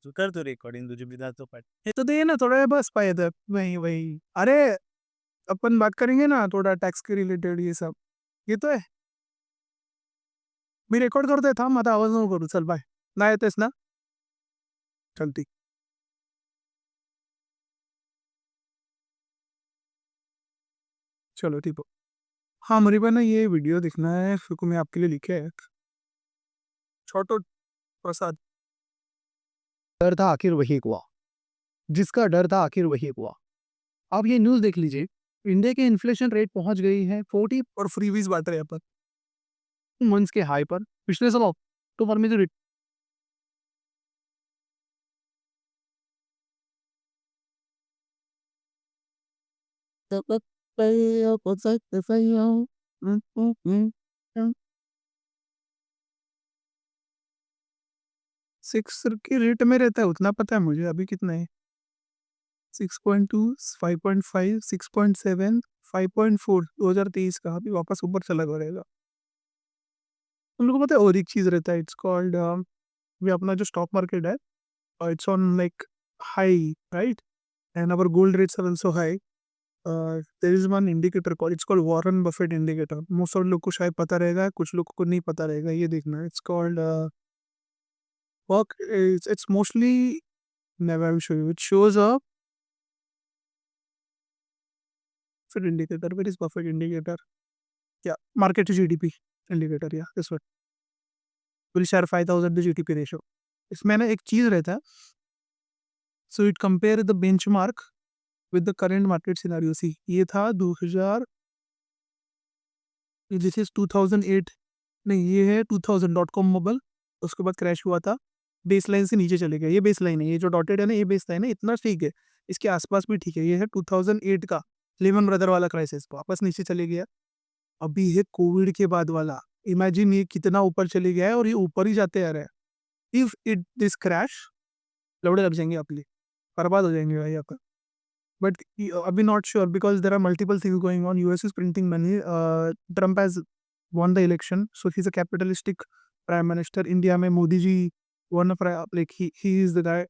तू कर तो रेकॉर्डिंग तुझे भी तो पाठ हे तो दे ना थोड़ा बस पाहिजे वही वही अरे अपन बात करेंगे ना थोड़ा टैक्स के रिलेटेड ये सब येतोय मी रेकॉर्ड करतोय थांब आता आवाज नको करू चल बाय नाही येतेस ना चलती चलो ठीक हो हाँ मेरे को ना ये वीडियो देखना है फिर को मैं आपके लिए लिखे है छोटो प्रसाद डर था आखिर वही हुआ जिसका डर था आखिर वही हुआ आप ये न्यूज़ देख लीजिए इंडिया की इन्फ्लेशन रेट पहुंच गई है 40 और फ्रीवीज बांट रहे हैं अपन मंथ्स के हाई पर पिछले साल अक्टूबर में जो सिक्स की रेट में रहता है उतना पता है मुझे अभी कितना है 6.2 5.5 6.7 5.4 2023 का अभी वापस ऊपर चला रहेगा हम लोग को पता है और एक चीज़ रहता है इट्स कॉल्ड ये अपना जो स्टॉक मार्केट है it's on like high right and our gold rates are also high there is one indicator called it's called Warren Buffett indicator most of लोग को शायद पता रहेगा कुछ लोग को नहीं पता रहेगा ये देखना it's called work it's mostly never I will show you it shows up for indicator where is buffet indicator yeah market to GDP indicator yeah this one will share 5000 to GDP ratio इसमें ना एक चीज रहता है so it compare the benchmark with the current market scenario see ये था 2000 this is 2008 नहीं ये है 2000.com मोबाइल उसके बाद क्रैश हुआ था बेस लाइन से नीचे चले गया ये बेस लाइन है ये जो डॉटेड है ना ये बेस लाइन है इतना ठीक है इसके आसपास भी ठीक है ये है 2008 का लेमन ब्रदर वाला क्राइसिस वापस नीचे चले गया अभी है कोविड के बाद वाला इमेजिन ये कितना ऊपर चले गया है और ये ऊपर ही जाते आ रहे हैं इफ इट दिस क्रैश लौड़े लग जाएंगे अपने बर्बाद हो जाएंगे भाई आप बट अभी not sure because there are multiple things going on US is printing money Trump has won the election so he's a capitalistic prime minister india mein modi ji one of like he is the guy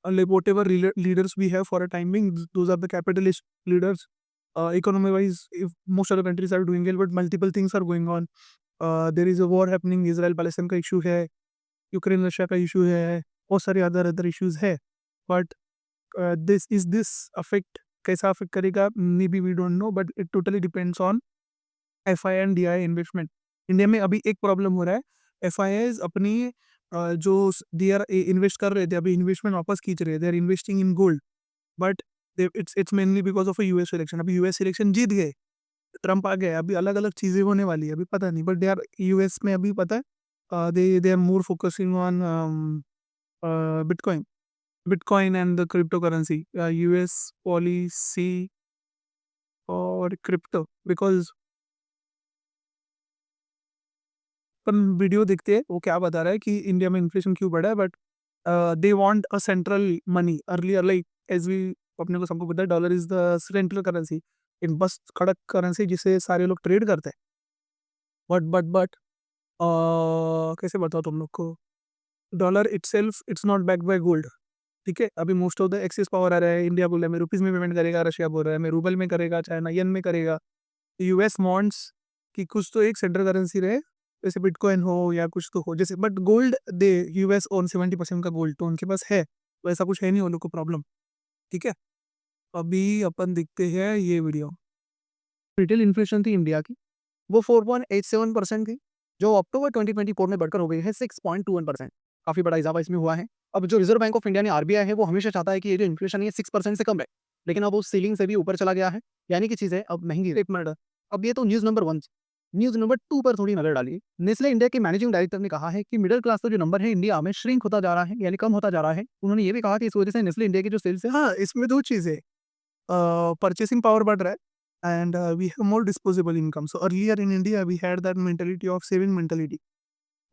like whatever leaders we have for a time being those are the capitalist leaders economy wise if most of the countries are doing well but multiple things are going on there is a war happening israel palestine का issue है Ukraine Russia का issue है बहुत सारे other issues है but this affect कैसा affect करेगा maybe we don't know but it totally depends on FI and DI investment India में अभी एक प्रॉब्लम हो रहा है FIIs अपनी जो दे आर इन्वेस्ट कर रहे थे अभी इन्वेस्टमेंट वापस खींच रहे थे investing in gold but it's mainly because of US election अभी यूएस इलेक्शन जीत गए ट्रम्प आ गए अभी अलग अलग चीज़ें होने वाली है अभी पता नहीं बट दे आर यूएस में अभी पता है they are more focusing on Bitcoin Bitcoin and the crypto currency US policy और क्रिप्टो बिकॉज अपन वीडियो देखते हैं वो क्या बता रहा है कि इंडिया में इन्फ्लेशन क्यों बढ़ा है but they want a central money earlier like as we अपने को सबको पता है dollar is the central currency in बस खड़क करेंसी जिसे सारे लोग ट्रेड करते हैं बट कैसे बताओ तुम लोग को dollar itself it's not backed by gold ठीक है अभी most of the excess power आ रहा है इंडिया बोल रहा है मैं रुपीज़ में पेमेंट करेगा रशिया बोल रहा है मैं रूबल में करेगा चाइना येन में करेगा यूएस वांट्स कि कुछ तो एक सेंट्रल करेंसी रहे जैसे बिटकॉइन हो या कुछ तो हो जैसे but gold they US own 70% का गोल्ड तो उनके पास है वैसा कुछ है नहीं उन लोग को प्रॉब्लम ठीक है अभी अपन देखते हैं ये वीडियो रिटेल इन्फ्लेशन थी इंडिया की वो 4.87% थी जो अक्टूबर 2024 में बढ़कर हो गई है 6.21%। काफी बड़ा इजाफा इसमें हुआ है अब जो रिजर्व बैंक ऑफ इंडिया ने आरबीआई है वो हमेशा चाहता है कि ये जो इन्फ्लेशन है 6% से कम है लेकिन अब वो सीलिंग से भी ऊपर चला गया है यानी कि चीजें अब महंगी एक मिनट अब ये तो न्यूज नंबर 1 न्यूज नंबर 2 पर थोड़ी नजर डालिए नेस्ले इंडिया के मैनेजिंग डायरेक्टर ने कहा है कि मिडिल क्लास का जो नंबर है इंडिया में श्रिंक होता जा रहा है यानी कम होता जा रहा है उन्होंने ये भी कहा कि इस वजह से नेस्ले इंडिया की जो सेल्स है हाँ इसमें दो चीजें परचेसिंग पावर बढ़ रहा है and we have more disposable income so earlier in india we had that mentality of saving mentality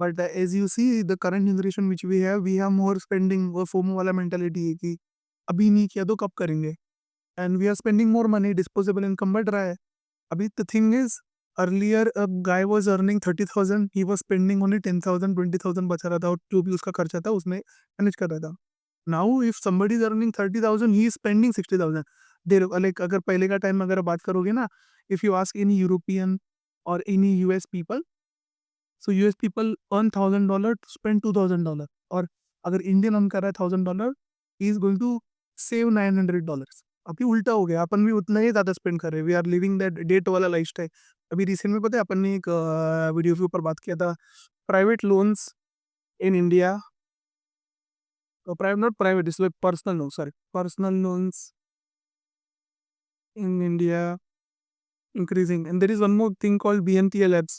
but as you see the current generation which we have more spending वो FOMO वाला mentality है कि अभी नहीं किया तो कब करेंगे and we are spending more money disposable income बढ़ रहा है अभी the thing is earlier a guy was earning 30,000 he was spending only 10,000 20,000 बचा रहा था और जो भी उसका खर्चा था उसमें मैनेज कर रहा था now if somebody is earning 30,000 he is spending 60,000. There like अगर पहले का टाइम अगर बात करोगे ना, if you ask any European और any US people, so US people earn $1,000 to spend $2,000. और अगर इंडियन अर्न कर रहा है $1,000, he is going to save $900. अभी उल्टा हो गया, अपन भी उतना ही ज़्यादा स्पेंड कर रहे हैं. We are living that debt वाला लाइफ स्टाइल. अभी रिसेंट में पता है अपन ने एक वीडियो के ऊपर बात किया था, private loans in India, not private, it's like personal loans, sorry, personal loans in India increasing. And there is one more thing called BNPL apps.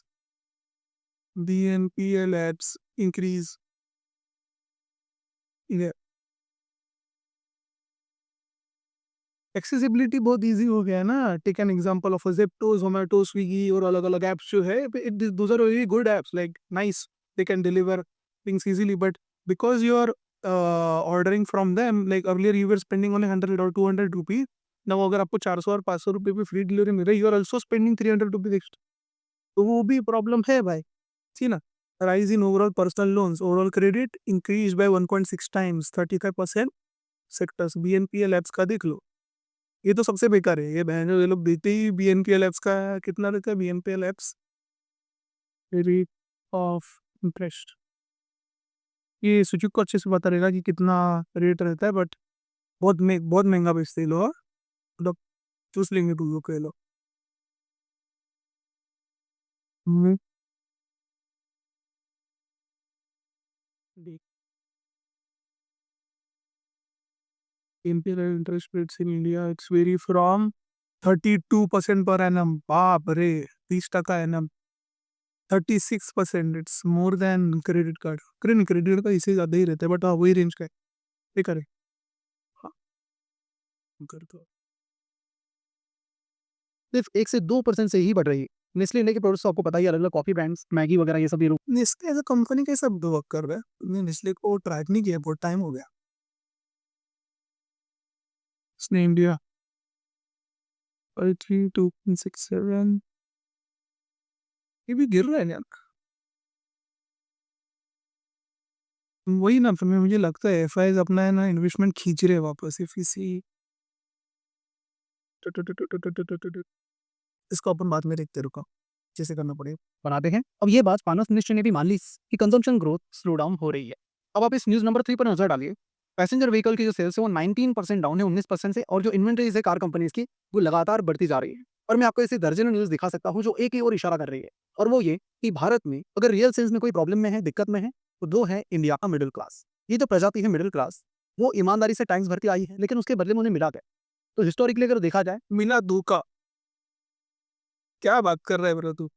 BNPL apps increase. Yeah. Accessibility बहुत easy हो गया है ना. Take an example of Zepto, Zomato, Swiggy और अलग अलग apps जो है, those are very good apps, like nice, they can deliver things easily. But because you are ordering from them, like earlier you were spending only 100 और 200 रुपीज. ना अगर आपको 400 और 500 रुपये पे फ्री डिलीवरी मिल रही है, you are also spending 300 rupees extra. तो वो भी प्रॉब्लम है भाई. सी ना, rise in overall personal loans, overall credit increased by 1.6 times, 35% sectors. BNPL apps का देख लो, ये तो सबसे बेकार है. ये बहन ये लोग देते ही BNPL एप्स का कितना रहता है. BNPL apps rate of interest, ये सुजुक को अच्छे से पता रहेगा कि कितना रेट रहता है. बट बहुत महंगा बेचते हैं लोग. मतलब चूस लेंगे तुम लोग के लोग. हम्म, देख, BNPL interest rates in India it's very from 32% per annum. बाप रे, 30% annum. 36%, it's more than credit card. Credit card इससे ज़्यादा ही रहता है, बट हाँ वही रेंज का है. ये करे. हाँ, कर दो. सिर्फ 1 से 2% से ही बढ़ रही है. नेस्ले इंडिया के प्रोडक्ट्स तो आपको पता ही है, अलग-अलग कॉफ़ी ब्रांड्स, मैगी वगैरह ये सब ये लोग नेस्ले एज अ कंपनी कैसा वर्क कर रहा है. मैंने नेस्ले को ट्रैक नहीं किया, बहुत टाइम हो गया. इसने इंडिया 32.67, ये भी गिर रहा है यार. वही ना, फिर मुझे लगता है एफ अपना है ना इन्वेस्टमेंट खींच रहे हैं वापस. इफ इसी इसको अपन बाद में देखते, रुका जैसे करना पड़ेगा. बनाते हैं. अब ये बात फाइनेंस मिनिस्ट्री ने भी मान ली कि कंजम्पशन ग्रोथ स्लो डाउन हो रही है. अब आप इस न्यूज़ नंबर 3 पर नजर डालिए. पैसेंजर व्हीकल की जो सेल्स है वो 19% डाउन है 19% से, और जो इन्वेंटरीज है कार कंपनीज की वो लगातार बढ़ती जा रही है. और मैं आपको ऐसे दर्जनों न्यूज़ दिखा सकता हूँ जो एक ही ओर इशारा कर रही है, और वो ये कि भारत में अगर रियल सेंस में कोई प्रॉब्लम में है, दिक्कत में है, तो दो है इंडिया का मिडिल क्लास. ये जो प्रजाति है मिडिल क्लास, वो ईमानदारी से टैक्स भरती आई है, लेकिन उसके बदले में उन्हें मिला क्या. तो हिस्टोरिकली अगर देखा जाए, मिला धोखा. क्या बात कर रहा है ब्रो तू.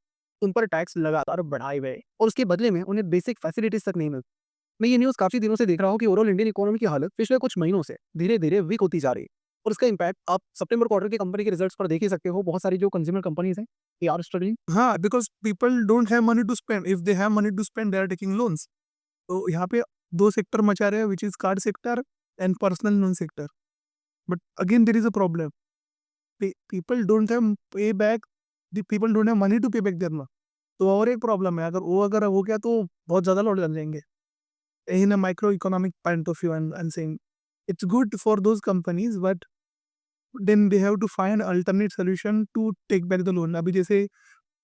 उन पर टैक्स लगातार बढ़ाए गए और उसके बदले में उन्हें बेसिक फैसिलिटीज तक नहीं मिलती. मैं ये न्यूज़ काफ़ी दिनों से देख रहा हूँ कि ओवरऑल इंडियन इकोनॉमी की हालत पिछले कुछ महीनों से धीरे धीरे वीक होती जा रही है. और इसका इम्पैक्ट आप सितंबर क्वार्टर की कंपनी के रिजल्ट्स पर देख ही सकते हो. बहुत सारी जो कंज्यूमर कंपनीज हैं, ये आर स्ट्रगलिंग. हाँ, because people don't have money to spend. If they have money to spend they are taking loans. तो यहाँ पे दो सेक्टर मचा रहे हैं, which is card sector and personal loan sector. But again there is a problem. People don't have pay back, people don't have money to pay back their loan. तो और एक प्रॉब्लम है, अगर हो गया तो बहुत ज़्यादा लोड लग जाएंगे. In a microeconomic point of view, I'm saying it's good for those companies, but then they have to find alternate solution to take back the loan. अभी जैसे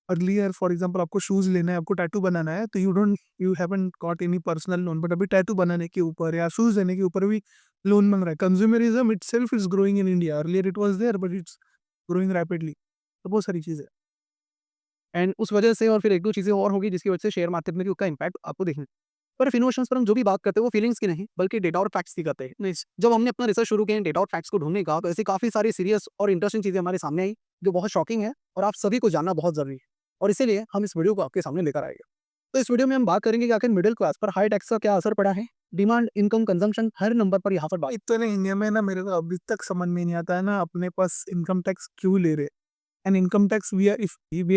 अर्लियर फॉर एग्जांपल आपको शूज लेना है, आपको tattoo बनाना है, तो you haven't got any personal loan. But अभी tattoo बनाने के ऊपर या शूज लेने के ऊपर भी लोन मांग रहा है. Consumerism itself is growing in India. Earlier it was there, but it's growing rapidly. तो बहुत सारी चीज़ें. एंड उस वजह से और फिर एक दो चीज़ें और होगी जिसकी वजह से शेयर मार्केट में भी उसका इम्पैक्ट आपको देखने. पर इमोशंस पर हम जो भी बात करते हैं वो फीलिंग्स की नहीं, बल्कि डेटा और फैक्ट्स की करते हैं. जब हमने अपना रिसर्च शुरू किया डेटा और फैक्ट्स को ढूंढने का, तो ऐसी काफ़ी सारी सीरियस और इंटरेस्टिंग चीज़ें हमारे सामने आई जो बहुत शॉकिंग है और आप सभी को जानना बहुत ज़रूरी है. और इसीलिए हम इस वीडियो को आपके सामने लेकर आएंगे. तो इस वीडियो में हम बात करेंगे कि आखिर मिडिल क्लास पर हाई टैक्स का क्या असर पड़ा है. डिमांड, इनकम, कंजम्पशन, हर नंबर पर यहाँ पर बात. इतने इंडिया में ना मेरे को अभी तक समझ में नहीं आता है ना, अपने पास इनकम टैक्स क्यों ले रहे. And income tax we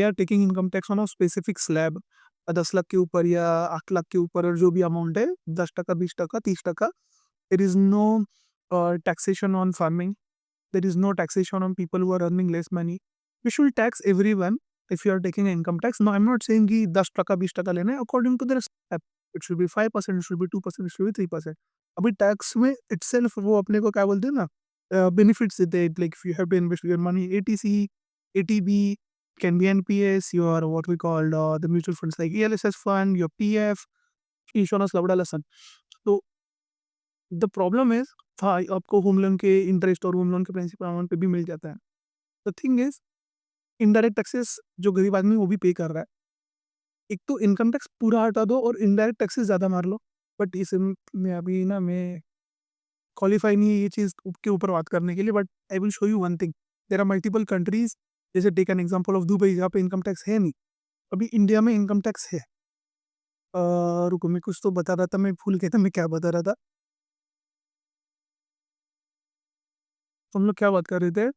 are taking income tax on a specific slab, 10 lakh के ऊपर या 8 लाख के ऊपर, और जो भी अमाउंट है 10%, 20%, 30%. There is no taxation on farming. There is no taxation on people who are earning less money. We should tax everyone if you are taking income tax. No, I am not saying कि 10%, 20% लेना है. According to their slab, it should be 5%, it should be 2%, it should be 3%. अभी tax में itself वो अपने को क्या बोलते हैं ना, बेनिफिट्स देते हैं, like if you have invest your money eighty C, eighty B, can be NPS, your what we call the mutual funds like ELSS fund, your PF, insurance लवड़ा लसन. तो द प्रॉब्लम इज, हाँ आपको होम लोन के interest और home loan के principal amount पे भी मिल जाता है. The thing is, indirect taxes जो गरीब आदमी वो भी पे कर रहा है. एक तो इनकम टैक्स पूरा हटा दो और इनडायरेक्ट टैक्सेस ज़्यादा मार लो. बट इस में अभी ना मैं क्वालिफाई नहीं है ये चीज़ के ऊपर बात करने के लिए. But I will show you one thing. There are multiple countries, जैसे take an example of Dubai, जहाँ पे इनकम टैक्स है नहीं. अभी इंडिया में इनकम टैक्स है. रुको, मैं कुछ तो बता रहा था, मैं भूल गया था मैं क्या बता रहा था. तो हम लोग क्या बात कर रहे थे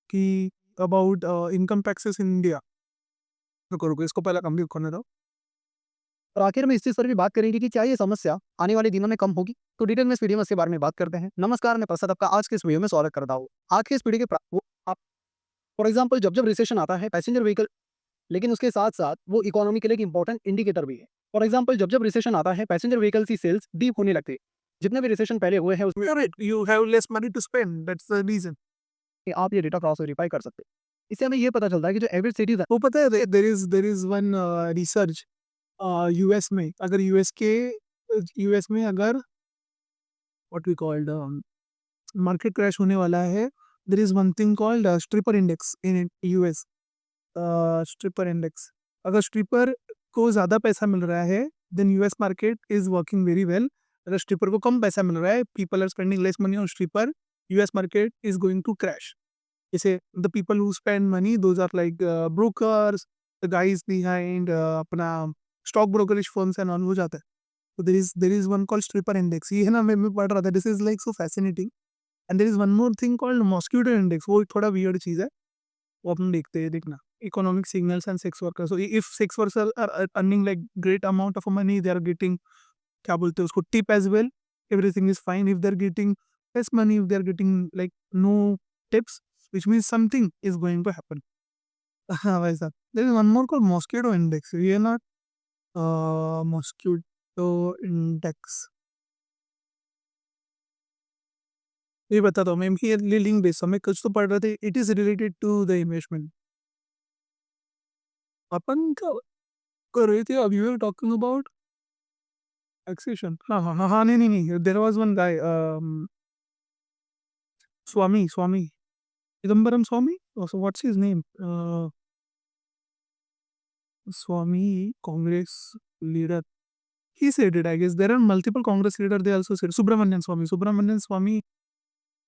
कि about income taxes in India. रुको रुको, इसको पहले कंप्लीट करने दो. और आखिर में इस चीज़ पर भी बात करेंगे कि क्या ये समस्या आने वाले दिनों में कम होगी। तो डिटेल में इस वीडियो में इसके बारे में बात करते हैं। नमस्कार, मैं प्रसाद आपका आज के इस वीडियो में स्वागत करता हूँ। आज के इस पीढ़ी के आप फॉर एग्जाम्पल जब जब रिसेशन आता है पैसेंजर व्हीकल, लेकिन उसके साथ साथ वो इकोनॉमी के लिए एक इंपॉर्टेंट इंडिकेटर भी है। फॉर एग्जाम्पल जब जब रिसेशन आता है पैसेंजर व्हीकल की सेल्स डीप होने लगते हैं। जितने भी रिसेशन पहले हुए हैं उसमें Right, you have less money to spend. That's the reason. आप ये डेटा क्रॉस वेरीफाई कर सकते हैं। इससे हमें ये पता चलता है कि जो एवरेज सिटीजन वो पता है, there is one research US में. अगर यूएस में अगर what we called market crash होने वाला है, there is one thing called stripper index in US. Stripper index. अगर स्ट्रिपर को ज़्यादा पैसा मिल रहा है, then US market is working very well. अगर स्ट्रिपर को कम पैसा मिल रहा है, people are spending less money on stripper, US market is going to crash. जैसे the people who spend money, those are like brokers, the guys behind अपना stock brokerage firms and all हो जाता है. तो there is one called stripper index. ये है ना, मैं पढ़ रहा था, this is like so fascinating. And there is one more thing called mosquito index. वो थोड़ा वियर्ड चीज़ है, वो अपन देखते हैं. देखना, economic signals and sex workers. So if sex workers are earning like great amount of money, they are getting क्या बोलते हैं उसको, tip as well, everything is fine. If they're getting less money, if they're getting like no tips, which means something is going to happen. हाँ भाई साहब, there is one more called mosquito index. ये ना mosquito index, ये बताता हूँ मैं. ये लिंक बेस मैं कुछ तो पढ़ रहे थे. It is related to the investment. अपन क्या कर रहे थे अभी, we were talking about taxation. हाँ हाँ हाँ हाँ, नहीं नहीं नहीं, there was one guy, Swami Chidambaram Swami, what's his name, Swami, Congress leader. He said it, I guess. There are multiple Congress leaders. They also said Subramanian Swamy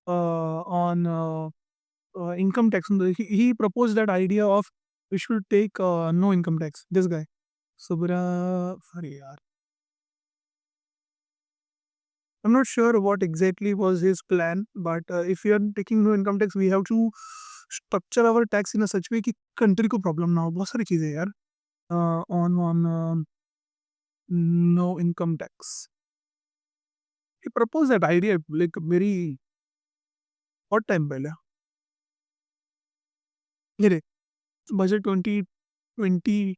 on income tax. He proposed that idea of we should take no income tax. This guy, sorry, yaar. I'm not sure what exactly was his plan, but if we are taking no income tax, we have to structure our tax in a such way कि country को problem ना हो. बहुत सारी चीज़ें यार. On no income tax. He proposed that idea like very what time पहले. ये रे, budget 2022-23,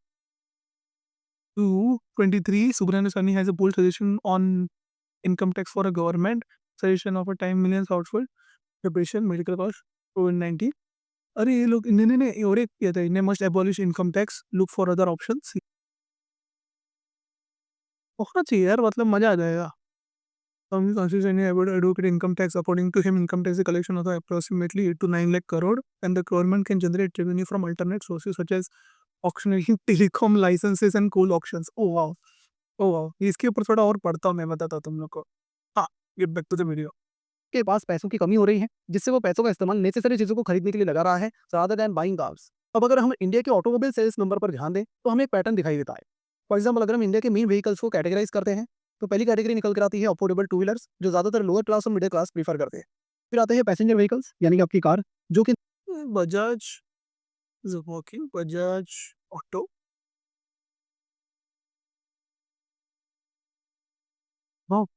Subrahmanyam Swamy has a bold suggestion on income tax for a government. Suggestion of a time millions outfall, preparation, medical cost, COVID-19. अरे ये लोग इन्होंने और एक किया था, इन्हें must abolish income tax, look for other options. होना चाहिए यार, मतलब मजा आ जाएगा. Swamy constitutionally advocate income tax. According to him, income tax collection of approximately 8 to 9 lakh crore, and the government can generate revenue from alternate sources such as auctioning, telecom licenses and coal auctions. Oh wow, oh wow. इसके ऊपर थोड़ा और पढ़ता हूँ, मैं बताता हूँ तुम लोग को. हाँ, get back to the video. के पास पैसों की कमी हो रही है, जिससे वो पैसों का इस्तेमाल नेसेसरी चीज़ों को खरीदने के लिए लगा रहा है रादर दैन बाइंग कार्स। अब अगर हम इंडिया के ऑटोमोबाइल सेल्स नंबर पर ध्यान दें तो हमें एक पैटर्न दिखाई देता है। फॉर एग्जाम्पल अगर हम इंडिया के मेन व्हीकल्स को कैटेगराइज करते हैं तो पहली कैटेगरी निकल कर आती है अफोर्डेबल टू व्हीलर्स, जो ज़्यादातर लोअर क्लास और मिडिल क्लास प्रीफर करते हैं। फिर आते हैं पैसेंजर व्हीकल्स यानी कि आपकी कार, जो कि Bajaj is working. Bajaj Auto. Wow.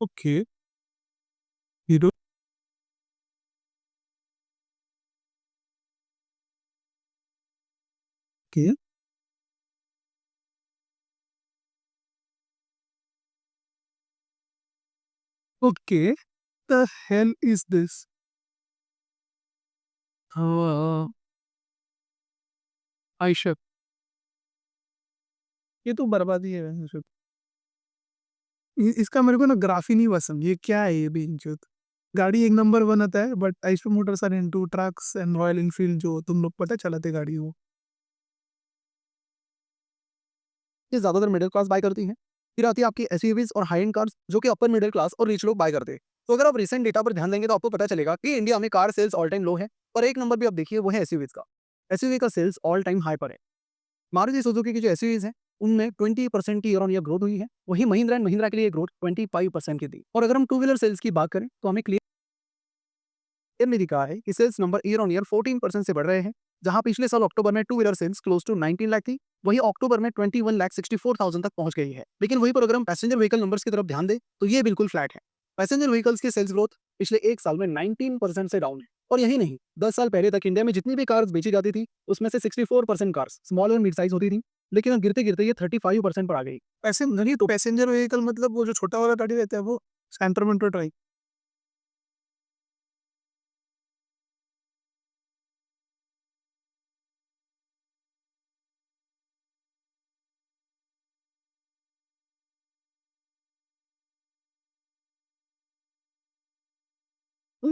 Okay. Hero. Okay. Okay, the hell is this? Eicher ये तो बर्बादी है वैसे तो। इसका मेरे को ना ग्राफ ही नहीं पसंद, ये क्या है ये बेंचोद? गाड़ी एक नंबर बनाता है but Eicher Motors are into trucks and Royal Enfield, जो तुम लोग पता चलाते गाड़ी वो। ये ज़्यादातर मिडिल क्लास बाय करती हैं। फिर आती है आपकी एसयूवीज और हाई एंड कार्स जो कि अपर मिडिल क्लास और रिच लोग बाय करते हैं। तो अगर आप रिसेंट डेटा पर ध्यान देंगे तो आपको पता चलेगा कि इंडिया में कार सेल्स ऑल टाइम लो है और एक नंबर भी आप देखिए वो है एसयूवीज का। एसयूवी का सेल्स ऑल टाइम हाई पर है। मारुति सुजुकी की जो एसयूवीज है उनमें 20% की ईयर ऑन ईयर ग्रोथ हुई है। वही महिंद्रा एंड महिंद्रा के लिए ग्रोथ 25% की थी। और अगर हम टू व्हीलर सेल्स की बात करें तो हमें क्लियर दिखा है कि sales number year on year 14% से बढ़ रहे हैं। जहां पिछले साल अक्टूबर में two wheeler sales close to 19 lakh थी, वही अक्टूबर में 21,64,000 तक पहुंच गई है। लेकिन वहीं पर अगर हम पैसेंजर व्हीकल नंबर्स की तरफ ध्यान दें तो ये बिल्कुल फ्लैट है। पैसेंजर व्हीकल्स की सेल्स ग्रोथ पिछले एक साल में 19% से डाउन है। और यही नहीं, 10 साल पहले तक इंडिया में जितनी भी कार्स बेची जाती थी उसमें से 64% कार्स स्मॉल और मिड साइज होती थी, लेकिन अब गिरते गिरते ये 35% पर आ गई। पैसेंजर नहीं तो पैसेंजर व्हीकल मतलब वो जो छोटा वाला गाड़ी रहता है वो सेंटरमेंट ट्राई।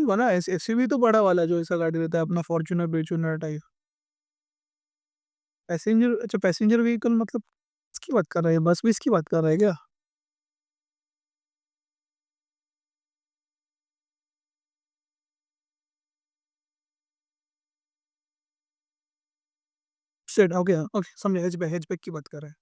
बना एसयूवी तो बड़ा वाला जो ऐसा गाड़ी रहता है अपना फॉर्च्यूनर बेचूनर टाइप। पैसेंजर, अच्छा पैसेंजर व्हीकल मतलब इसकी बात कर रहे हैं, बस भी इसकी बात कर रहे हैं क्या? सेट ओके ओके समझे, हैचबैक की बात कर रहे हैं।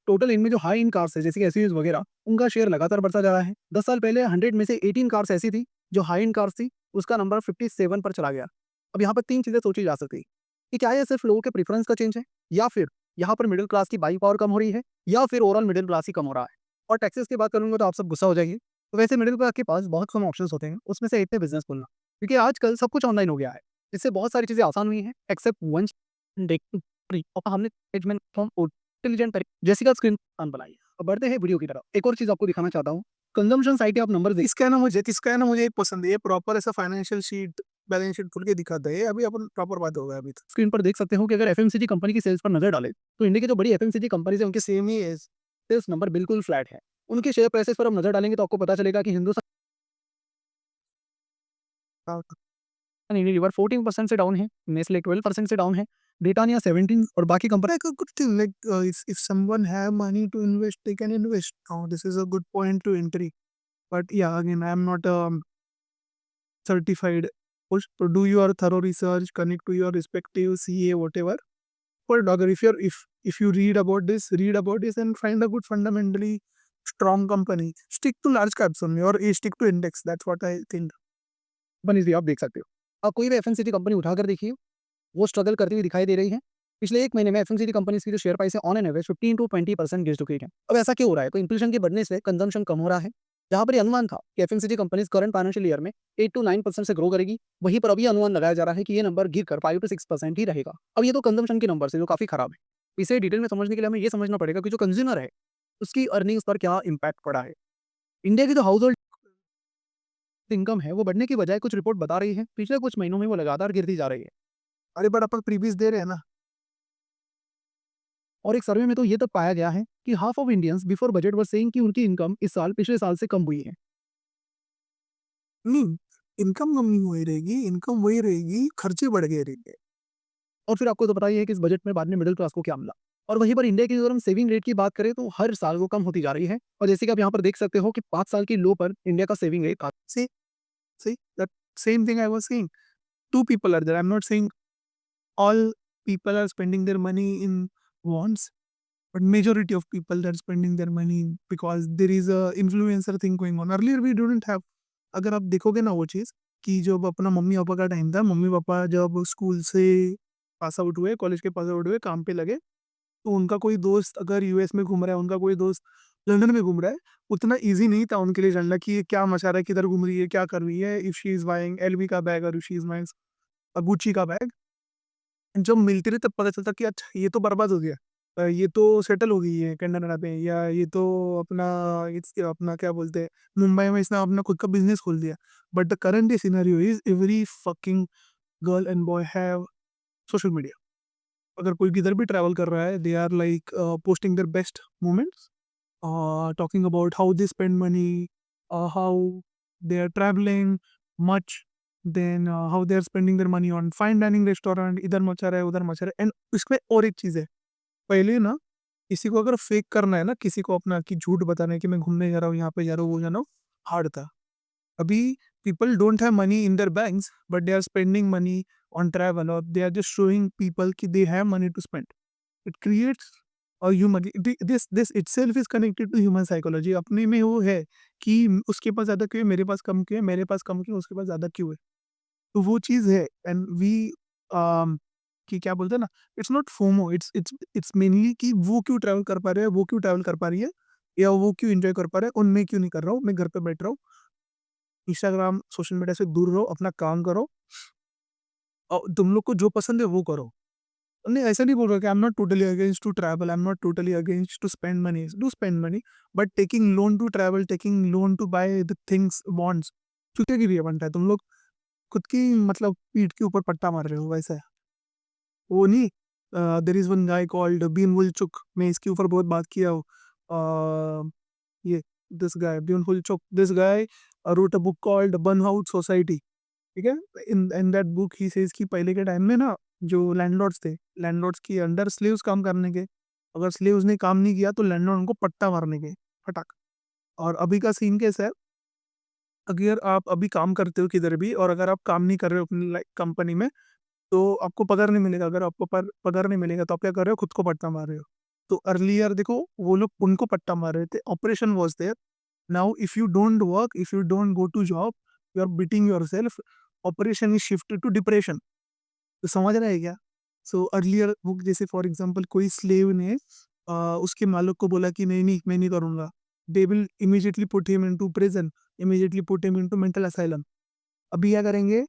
टोटल इनमें जो हाई इन कार्स है जैसे कि एसयूवीज वगैरह उनका शेयर लगातार बढ़ता जा रहा है। 10 साल पहले 100 में से 18 कार्स ऐसी थी जो हाई इन कार्स थी, उसका नंबर 57 पर चला गया। अब यहाँ पर तीन चीजें सोची जा सकती है कि क्या ये सिर्फ लोगों के प्रेफरेंस का चेंज है, या फिर यहाँ पर मिडिल क्लास की बाइंग पावर कम हो रही है, या फिर ओवरऑल मिडिल क्लास ही कम हो रहा है। और टैक्सेस की बात करूंगा तो आप सब गुस्सा हो जाएंगे। तो वैसे मिडिल क्लास के पास बहुत कम ऑप्शंस होते हैं, उसमें से एक है बिजनेस खोलना, क्योंकि आजकल सब कुछ ऑनलाइन हो गया है। इससे बहुत सारी चीजें आसान हुई हैं एक्सेप्ट वन। हमने मैनेजमेंट फॉर्म इंटेलिजेंट तरीके जैसी का स्क्रीन बनाई है। अब बढ़ते हैं वीडियो की तरफ। एक और चीज आपको दिखाना चाहता हूँ, कंजम्पशन साइट पे आप नंबर देख इसका है ना मुझे एक पसंद है, ये प्रॉपर ऐसा फाइनेंशियल शीट बैलेंस शीट खोल के दिखाता है, अभी अपन प्रॉपर बात होगा अभी तो। स्क्रीन पर देख सकते हो कि अगर एफएमसीजी कंपनी की सेल्स पर नजर डालें तो इंडिया की जो बड़ी एफएमसीजी कंपनीज है उनके सेम ही सेल्स नंबर बिल्कुल फ्लैट है। उनके शेयर प्राइसेस पर हम नजर डालेंगे तो आपको पता चलेगा कि हिंदुस्तान यूनिलीवर 14% से डाउन है, नेस्ले 12% से डाउन है, ब्रिटानिया 17 और बाकी company. Like a good thing, like if someone have money to invest, they can invest. Now this is a good point to entry. But yeah, again, I am not certified. Push to do your thorough research, connect to your respective CA, whatever. But agar if you read about this and find a good fundamentally strong company, stick to large caps only or stick to index. That's what I think. Companies भी आप देख सकते हो। आप कोई भी FMCG company उठाकर देखिए, वो स्ट्रगल करती हुई दिखाई दे रही है। पिछले एक महीने में एफएमसीजी कंपनीज की जो शेयर प्राइस है ऑन एन एवरेज 15 टू 20% गिर चुकी है। अब ऐसा क्यों हो रहा है? तो इन्फ्लेशन के बढ़ने से कंजम्पशन कम हो रहा है। जहां पर ये अनुमान था कि FMCG companies current financial year में 8 टू 9% से ग्रो करेगी, वहीं पर अभी अनुमान लगाया जा रहा है कि ये नंबर गिरकर 5 टू 6% ही रहेगा। अब ये तो कंजम्पशन के नंबर है जो काफी खराब है। इसे डिटेल में समझने के लिए हमें ये समझना पड़ेगा कि जो कंज्यूमर है उसकी अर्निंग्स पर क्या इम्पैक्ट पड़ा है। इंडिया की जो हाउस होल्ड इनकम है वो बढ़ने की बजाय कुछ रिपोर्ट बता रही है पिछले कुछ महीनों में वो लगातार गिरती जा रही है। अरे बट अपन प्रीवियस दे रहे हैं ना। और एक सर्वे में तो ये तक पाया गया है कि half of Indians before budget were saying कि उनकी इनकम इस साल पिछले साल से कम हुई है। नहीं, इनकम कम नहीं हुई रहेगी, इनकम वही रहेगी, खर्चे बढ़ गए रहेंगे। और फिर आपको तो पता ही है कि इस बजट में बाद में मिडिल क्लास को क्या मिला। और वहीं पर इंडिया की अगर हम सेविंग रेट की बात करें तो हर साल वो कम होती जा रही है। और जैसे कि आप यहाँ पर देख सकते हो कि 5 साल की लो पर इंडिया का सेविंग रेट था। See, that same thing I was saying. Two people are there. I'm not saying all people are spending their money in wants, but majority of people are spending their money because there is a influencer thing going on. Earlier we didn't have. अगर आप देखोगे ना वो चीज़ कि जब अपना mummy papa का time था, मम्मी पापा जब स्कूल से पास आउट हुए, कॉलेज के पास आउट हुए, काम पे लगे, तो उनका कोई दोस्त अगर यूएस में घूम रहा है, उनका कोई दोस्त लंदन में घूम रहा है, उतना ईज़ी नहीं था उनके लिए जानना कि ये क्या मचा रहा है, किधर घूम रही है, क्या कर रही है, if she is buying LV का बैग और if she is buying Gucci का बैग। जब मिलती रही तब पता चलता कि अच्छा ये तो बर्बाद हो गया। ये तो सेटल हो गई है कनाडा पे, या ये तो अपना अपना क्या बोलते हैं, मुंबई में इसने अपना खुद का बिजनेस खोल दिया। But the current scenario is every fucking girl and boy have social media. अगर कोई किधर भी ट्रैवल कर रहा है, they are like posting their best moments, talking about how they spend money, how they are traveling much, then how they are spending their money on fine dining restaurant, इधर मचा रहा है उधर मचा रहा है। एंड इसमें और एक चीज़ है, पहले ना किसी को अगर फेक करना है ना, किसी को अपना कि झूठ बताना है कि मैं घूमने जा रहा हूँ, यहाँ पे जा रहा हूँ, वो जा रहा हूँ, हार्ड था। अभी people don't have money in their banks but they are spending money on travel, और they are just showing people कि they have money to spend. It creates और human this itself is connected to human psychology. अपने में वो है कि उसके पास ज़्यादा क्यों है, मेरे पास कम क्यों है, मेरे पास कम क्यों है, उसके पास ज़्यादा क्यों है। तो वो चीज़ है। एंड वी कि क्या बोलते हैं ना, it's not FOMO, it's mainly कि वो क्यों ट्रैवल कर पा रहे हैं, वो क्यों ट्रैवल कर पा रही है, या वो क्यों एंजॉय कर पा रहे हैं, उनमें क्यों नहीं कर रहा हूँ, मैं घर पे बैठ रहा हूँ। इंस्टाग्राम सोशल मीडिया से दूर रहो, अपना काम करो, और तुम लोग को जो पसंद है वो करो। नहीं, ऐसा नहीं बोल रहा कि I am not totally against to travel, I am not totally against to spend money, do spend money, but taking loan to travel, taking loan to buy the things bonds, चूतिया की लिए बनता है। तुम लोग खुद की मतलब पीठ के ऊपर पट्टा मार रहे हो वैसा है। वो नहीं, there is one guy called Byung वुलचुक, मैं इसके ऊपर बहुत बात किया हूँ। ये दिस गाय बीन वुलचुक, this guy wrote a book called Burnout Society, ठीक है। In that book he says कि पहले के टाइम में ना, जो लैंडलॉर्ड्स थे, लैंडलॉर्ड्स के अंडर स्लेव्स काम करने के, अगर स्लेव्स ने काम नहीं किया तो लैंडलॉर्ड उनको पट्टा मारने के, फटाक। और अभी का सीन कैसा है, अगर आप अभी काम करते हो किधर भी, और अगर आप काम नहीं कर रहे हो अपनी कंपनी में, तो आपको पगार नहीं मिलेगा। अगर आपको पगार नहीं मिलेगा तो आप क्या कर रहे हो, खुद को पट्टा मार रहे हो। तो अर्लियर देखो, वो लोग उनको पट्टा मार रहे थे, oppression was there. Now if you don't work, if you don't go to job, you are beating your self, oppression is shifted to depression. तो समझ रहा है क्या? सो अर्लियर वो, जैसे फॉर एग्जांपल कोई स्लेव ने उसके मालिक को बोला कि नहीं नहीं मैं नहीं करूँगा, they will immediately put him into prison, immediately put him into mental asylum. अभी क्या करेंगे,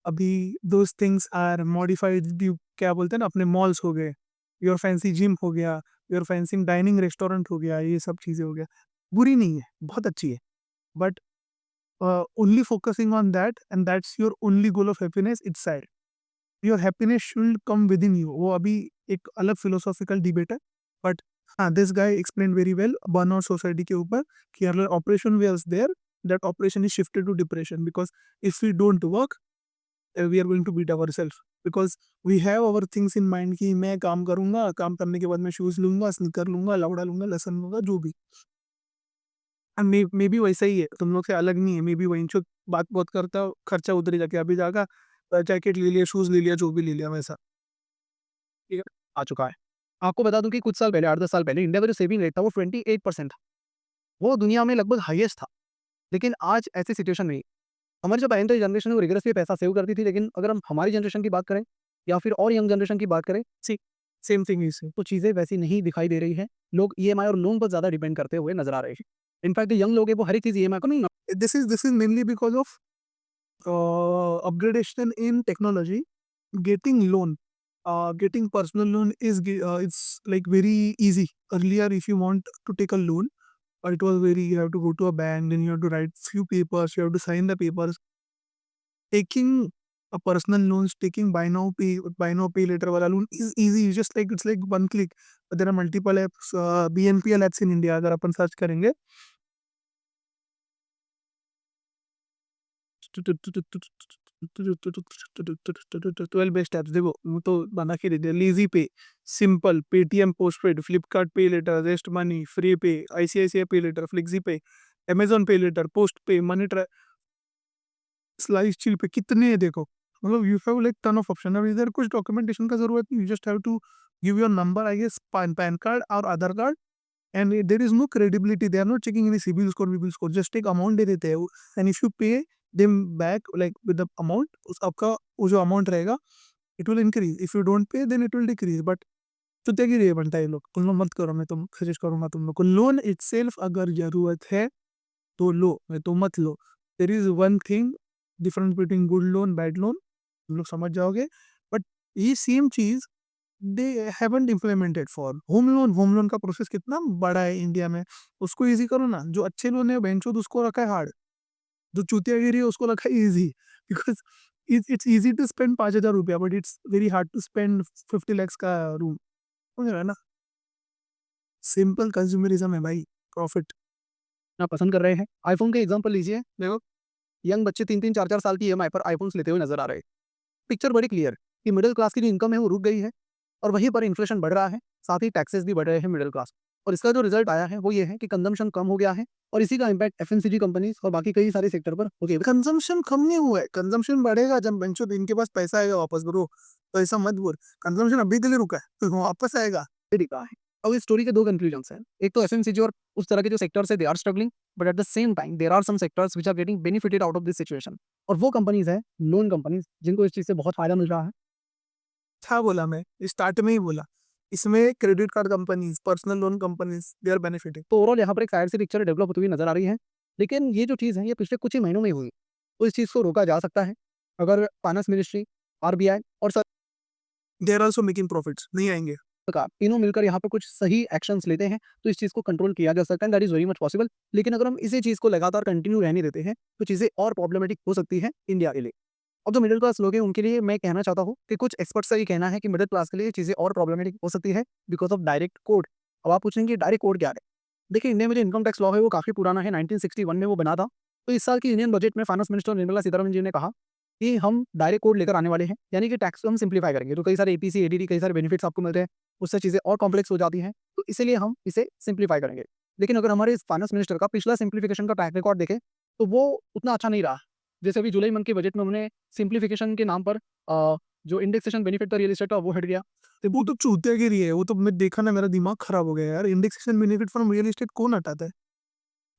अभी दोज थिंग्स आर मॉडिफाइड, क्या बोलते हैं ना, अपने मॉल्स हो गए, योर फैंसी जिम हो गया, योर फैंसी डाइनिंग रेस्टोरेंट हो गया, ये सब चीज़ें हो गया। बुरी नहीं है, बहुत अच्छी है, but only focusing on that and that's your only goal of happiness it's side, your happiness should come within you. वो अभी एक अलग फिलोसॉफिकल डिबेट है। बट हाँ, this guy explain very well burnout society के ऊपर कि अगर oppression was there, that oppression is shifted to depression, because if we don't work we are going to beat our self, because we have our things in mind कि मैं काम करूंगा, काम करने के बाद मैं शूज लूंगा, स्नीकर लूंगा, लौड़ा लूंगा, लसन लूंगा, जो भी। मे भी वैसा ही है, तुम लोग से अलग नहीं है। मे भी वहीं चो बात बहुत करता हो, खर्चा उधर ही जाके अभी जाएगा, जैकेट ले लिया, शूज ले लिया, जो भी ले लिया वैसा। ठीक है, आ चुका है। आपको बता दूं कि कुछ साल पहले, 8-10 साल पहले इंडिया का जो सेविंग रेट था वो 28% था। वो दुनिया में लगभग हाईएस्ट था। लेकिन आज ऐसी सिचुएशन नहीं है। हमारी जो पेरेंटल जनरेशन है वो रिगरसली पैसा सेव करती थी, लेकिन अगर हम हमारी जनरेशन की बात करें या फिर और यंग जनरेशन की बात करें, सी सेम थिंग इज तो चीज़ें वैसी नहीं दिखाई दे रही हैं। लोग ईएमआई और लोन पर ज़्यादा डिपेंड करते हुए नज़र आ रहे हैं। इनफैक्ट जो यंग लोग हैं वो हर एक चीज़ ईएमआई को नहीं। this is mainly because of upgradation in technology, getting loan, getting personal loan is it's like very easy. Earlier if you want to take a loan, it was very, you have to go to a bank, then you have to write few papers, you have to sign the papers. Taking a personal loans, taking buy now pay later wala loan is easy. It's just like, it's like one click. There are multiple apps, BNPL apps in India, अगर अपन search करेंगे 12 best apps देखो, वो तो बना के दे दिया। लीजी पे, simple, Paytm postpaid, Flipkart pay later, ZestMoney, free pay, ICICI pay later, flexi pay, Amazon pay later, post pay, money ट्रा, स्लाइस चिल पे, कितने हैं देखो। मतलब you have like ton of option. अब इधर कुछ डॉक्यूमेंटेशन का जरूरत नहीं, you just have to give your number, I guess PAN card और Aadhaar card, and there is no credibility, they are not checking any CIBIL score, just एक amount दे देते हैं, and if you pay them back like with the amount, उस आपका वो जो amount रहेगा it will increase, if you don't pay then it will decrease. But चुतिया की रे बनता है ये लोग, तुम लोग मत करो, मैं तुम सजेस्ट करूंगा तुम लोग को, लोन इटसेल्फ अगर जरूरत है तो लो, नहीं तो मत लो। There is one thing difference between good loan bad loan, तुम लोग समझ जाओगे। बट ये सेम चीज they haven't implemented for home loan का प्रोसेस कितना बड़ा है इंडिया में, उसको इजी करो ना। जो अच्छे लोन है बेंचो उसको रखा है हार्ड, जो चूतियागिरी है उसको रखा है easy, because it's easy to spend 5,000 रुपया, but it's very hard to spend 50 lakhs का रूम, समझ रहे हो ना। सिंपल कंज्यूमरिज्म है भाई, प्रॉफिट। ना पसंद कर रहे हैं। आईफोन का एग्जांपल लीजिए, देखो यंग बच्चे 3-3 4-4 साल की ईएमआई पर आईफोन्स लेते हुए नजर आ रहे हैं। पिक्चर बड़ी क्लियर कि मिडिल क्लास की जो इनकम है वो रुक गई है और वहीं पर इन्फ्लेशन बढ़ रहा है, साथ ही टैक्सेस भी बढ़ रहे हैं मिडिल क्लास। और इसका जो रिजल्ट आया है वो ये है कि कंजम्पशन कम हो गया है और इसी का इम्पैक्ट एफएमसीजी कंपनीज और बाकी कई सारे सेक्टर पर हो गया। कंजम्पशन कम नहीं हुआ है, कंजम्पशन बढ़ेगा जब बेंचो इनके पास पैसा आएगा वापस ब्रो, तो ऐसा मत बोल। कंजम्पशन अभी के लिए रुका है, तो वापस आएगा। दिखा है। अब इस स्टोरी के दो कंक्लूजन्स हैं। एक तो एफएमसीजी और उस तरह के जो सेक्टर्स है they are struggling, but at the same time there are some sectors which are getting benefited out of this situation. और वो कंपनीज है लोन कंपनीज जिनको इस चीज से बहुत फायदा मिल रहा है। था बोला मैं स्टार्ट में ही बोला, इसमें credit card companies, personal loan companies, they are benefiting. तो ओवरऑल यहाँ पर एक साइड से पिक्चर डेवलप होती हुई नजर आ रही है। लेकिन ये जो चीज़ है ये पिछले कुछ ही महीनों में हुई, तो इस चीज़ को रोका जा सकता है अगर फाइनेंस मिनिस्ट्री, आरबीआई और they are also making profits, नहीं आएंगे। सरकार तीनों मिलकर यहाँ पर कुछ सही एक्शंस लेते हैं तो इस चीज़ को कंट्रोल किया जा सकता है। That is very much possible. लेकिन अगर हम इसी चीज़ को लगातार कंटिन्यू रहने देते हैं तो चीज़ें और प्रॉब्लमेटिक हो सकती है इंडिया के लिए। अब जो मिडिल क्लास लोग हैं उनके लिए मैं कहना चाहता हूँ कि कुछ एक्सपर्ट्स का ये कहना है कि मिडिल क्लास के लिए चीज़ें और प्रॉब्लमेटिक हो सकती है बिकॉज ऑफ डायरेक्ट कोड। अब आप पूछेंगे डायरेक्ट कोड क्या है? देखिए इंडिया में जो इनकम टैक्स लॉ है वो काफ़ी पुराना है, 1961 में वो बना था। तो इस साल की इंडियन बजट में फाइनेंस मिनिस्टर निर्मला सीतारमण जी ने कहा कि हम डायरेक्ट कोड लेकर आने वाले हैं, यानी कि टैक्स को हम सिंप्लीफाई करेंगे। तो कई सारे एपीसी, एडीडी, कई सारे बेनिफिट्स आपको मिलते हैं, उससे चीज़ें और कॉम्प्लेक्स हो जाती हैं, तो इसीलिए हम इसे सिंप्लीफाई करेंगे। लेकिन अगर हमारे इस फाइनेंस मिनिस्टर का पिछला सिंप्लीफिकेशन का ट्रैक रिकॉर्ड देखें तो वो उतना अच्छा नहीं रहा। जैसे अभी जुलाई मंथ के बजट में उन्होंने सिंप्लीफिकेशन के नाम पर जो इंडेक्सेशन बेनिफिट था रियल एस्टेट का वो हट गया। वो तो चूतियागिरी है, वो तो मैं देखा ना मेरा दिमाग खराब हो गया यार। Indexation benefit from real estate कौन हटाता है?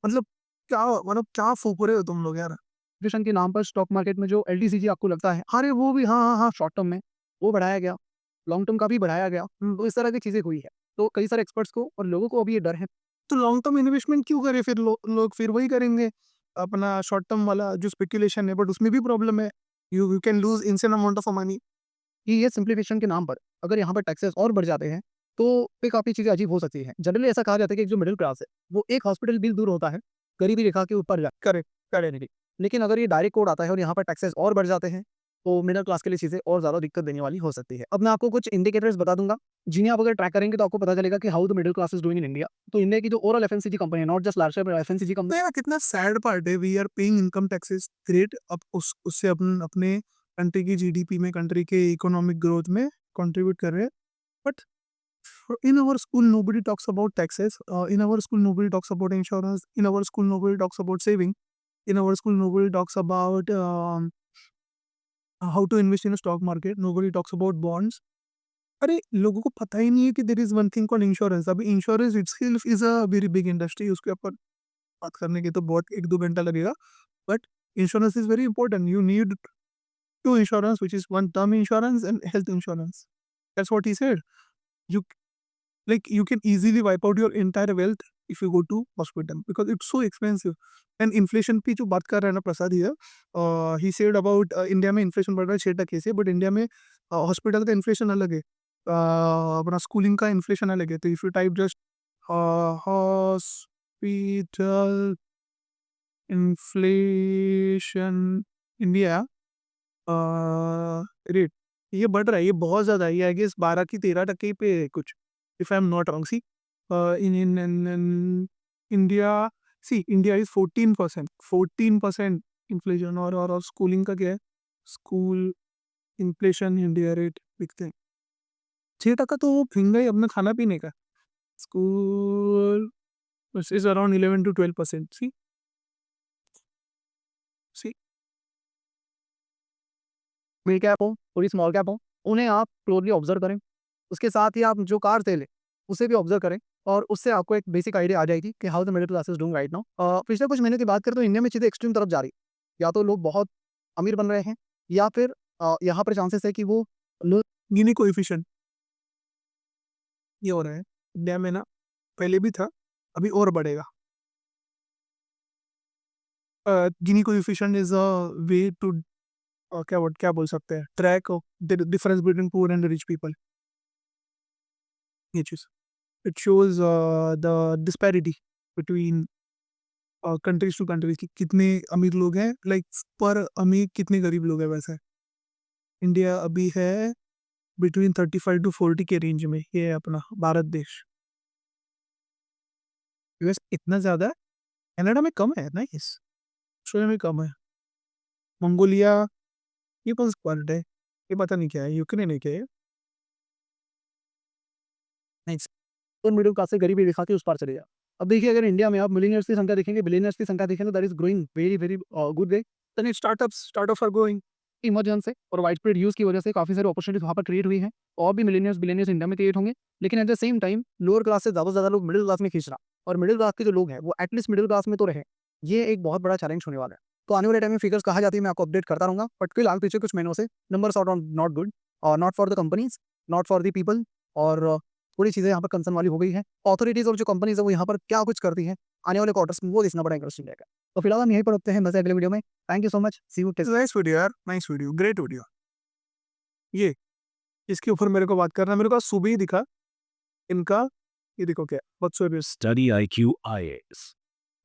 मतलब क्या फूक रहे हो तुम लोग यार। सिंप्लीफिकेशन के नाम पर स्टॉक मार्केट में जो एलटीसीजी आपको लगता है, अरे वो भी हाँ, शॉर्ट टर्म में वो बढ़ाया गया, लॉन्ग टर्म का भी बढ़ाया गया। तो इस तरह की चीज़ें हुई है। तो कई सारे एक्सपर्ट्स को और लोगों को अभी ये डर है। तो लॉन्ग टर्म इन्वेस्टमेंट क्यों करे फिर लोग फिर वही करेंगे अपना शॉर्ट टर्म वाला जो स्पेकुलेशन है, बट उसमें भी प्रॉब्लम है। You can lose insane amount of money. कि ये सिंप्लीफिकेशन के नाम पर अगर यहाँ पर टैक्सेस और बढ़ जाते हैं तो फिर काफ़ी चीज़ें अजीब हो सकती हैं। जनरली ऐसा कहा जाता है कि जो मिडिल क्लास है वो एक हॉस्पिटल बिल दूर होता है गरीबी रेखा के ऊपर जा करेक्ट। रहने की। लेकिन अगर ये डायरेक्ट कोड आता है और यहाँ पर टैक्सेस और बढ़ जाते हैं तो मिडिल क्लास के लिए चीज़ें और ज़्यादा दिक्कत देने वाली हो सकती है। अब मैं आपको कुछ इंडिकेटर्स बता दूंगा जिन्हें आप अगर ट्रैक करेंगे तो आपको पता चलेगा कि how the middle class is doing in India. तो इंडिया की जो ओवरऑल एफएमसीजी कंपनी है, नॉट जस्ट लार्ज एफएमसीजी तो कंपनी, यार कितना सैड पार्ट है, we are paying income taxes great, अब उससे अपने कंट्री की जीडीपी में, कंट्री के इकोनॉमिक ग्रोथ में कंट्रीब्यूट कर रहे हैं। But in our school nobody talks about taxes, in our school nobody talks about insurance, in our school nobody talks about saving, in our school nobody talks about how to invest in a stock market, nobody talks about bonds. अरे लोगों को पता ही नहीं है कि there is one thing called insurance. अभी insurance itself is a very big industry, उसके ऊपर बात करने के तो बहुत 1-2 घंटा लगेगा। But insurance is very important, you need to insurance which is one term insurance and health insurance, that's what he said. You like you can easily wipe out your entire wealth if you go to hospital because it's so expensive. And inflation पे जो बात कर रहा है ना प्रसाद here, he said about India में inflation बढ़ रहा है 6% से, बट इंडिया में हॉस्पिटल का इन्फ्लेशन अलग है, अपना स्कूलिंग का इन्फ्लेशन अलग है। तो if you type just hospital inflation India rate, ये बढ़ रहा है, ये बहुत ज़्यादा है। ये आई गेस 12 की 13% पे है कुछ, if I am not wrong. See in India, see India is 14% inflation. और स्कूलिंग का क्या है, स्कूल इन्फ्लेशन इंडिया रेट लिखते हैं 6% तो वो फिंगा ही अपना खाना पीने का। School is around 11 to 12%। See see mid cap हो थोड़ी स्मॉल कैप हो, उन्हें आप क्लोजली ऑब्जर्व करें। उसके साथ ही आप जो कार सेल है उसे भी ऑब्जर्व करें और उससे आपको एक बेसिक आइडिया आ जाएगी कि how the middle class is doing right now. पिछले कुछ महीने की बात करें तो इंडिया में चीज़ें एक्सट्रीम तरफ जा रही है। या तो लोग बहुत अमीर बन रहे हैं या फिर यहाँ पर चांसेस है कि वो लोग गिनी कोएफिशिएंट ये हो रहा है इंडिया में ना, पहले भी था, अभी और बढ़ेगा। Gini coefficient is a way to क्या बोल सकते हैं, track the difference between poor and rich people. ये चीज़। It shows the disparity between countries to countries कि कितने अमीर लोग हैं, लाइक पर अमीर कितने गरीब लोग हैं वैसे। इंडिया अभी है बिटवीन 35 टू 40 के रेंज में, ये है अपना भारत देश। यूएस इतना ज़्यादा है, कनाडा में कम है, नाइस। ऑस्ट्रेलिया में कम है। मंगोलिया, ये कौन सा वर्ड है? ये पता नहीं क्या है, यूक्रेन है क्या ये? नाइस। तो मिडिल क्लास से गरीबी रेखा के उस पार चले जाओ। अब देखिए अगर इंडिया में आप मिलियनेयर्स की संख्या देखेंगे, बिलियनेयर्स की संख्या देखेंगे, that is growing very very good way. Then startups are going. Emergence से और वाइड स्प्रेड यूज़ की वजह से काफ़ी सारी अपॉर्चुनिटीज वहाँ पर क्रिएट हुई हैं और भी मिलियनियर्स बिलियनियर्स इंडिया में क्रिएट होंगे। लेकिन eight the same time lower class से ज़्यादा से ज़्यादा लोग मिडिल क्लास में खींच रहा और मिडिल क्लास के जो लोग हैं वो एटलीस्ट मिडिल क्लास में तो रहे। ये एक बहुत बड़ा चैलेंज होने वाला है। तो आने वाले टाइम में फिगर्स कहा जाती है, मैं आपको अपडेट करता रहूँगा। बट फिलहाल पिछले कुछ महीनों से नंबर्स आर नॉट गुड और not for the companies, not for the people और थोड़ी चीज़ें यहाँ पर कंसर्न वाली हो गई हैं। अथॉरिटीज़ और जो कंपनीज है वो यहाँ पर क्या कुछ करती हैं आने वाले क्वार्टर्स में, वो देखना बड़ा इंटरेस्टिंग रहेगा। तो फिलहाल हम यहीं पर रुकते हैं, मिलते हैं अगले वीडियो में। Thank you so much, see you. Nice video यार, नाइस वीडियो, ग्रेट वीडियो। ये इसके ऊपर मेरे को बात करना है, मेरे को आज सुबह ही दिखा इनका, ये देखो क्या WhatsApp is study IQ IAS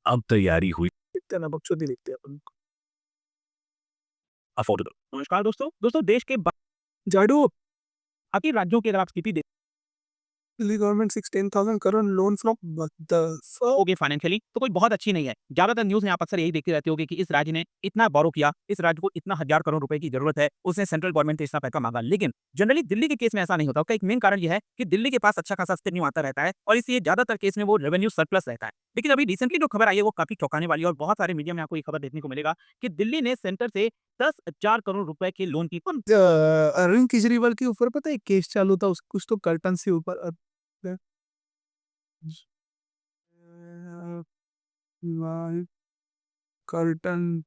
अब तैयारी हुई दिखते हैं ना, बकचोदी दिखते हैं अपन को। अफोर्डेबल। नमस्कार दोस्तों देश के जाडू बाकी राज्यों की अगर आप स्थिति Delhi government 16,000 crore loan from the देखोगे फाइनेंशियली तो कोई बहुत अच्छी नहीं है। ज्यादातर न्यूज में आप अक्सर यही देखते रहते होगे कि इस राज्य ने इतना बोरो किया, इस राज्य को इतना हजार करोड़ रुपए की जरूरत है, उसने सेंट्रल गवर्नमेंट से इतना पैसा मांगा। लेकिन जनरली दिल्ली के केस में ऐसा नहीं होता। उसका एक मेन कारण यह है कि दिल्ली के पास अच्छा खासा रेवेन्यू आता रहता है और इसलिए ज्यादातर केस में वो रेवेन्यू सरप्लस रहता है। लेकिन अभी रिसेंटली जो खबर आई है वो काफी चौंकाने वाली है और बहुत सारे मीडिया में आपको ये खबर देखने को मिलेगा कि दिल्ली ने सेंटर से 10,000 करोड़ रुपए के लोन की अरविंद केजरीवाल के ऊपर पता है केस चालू था, कुछ तो कर्टन से ऊपर कर्टन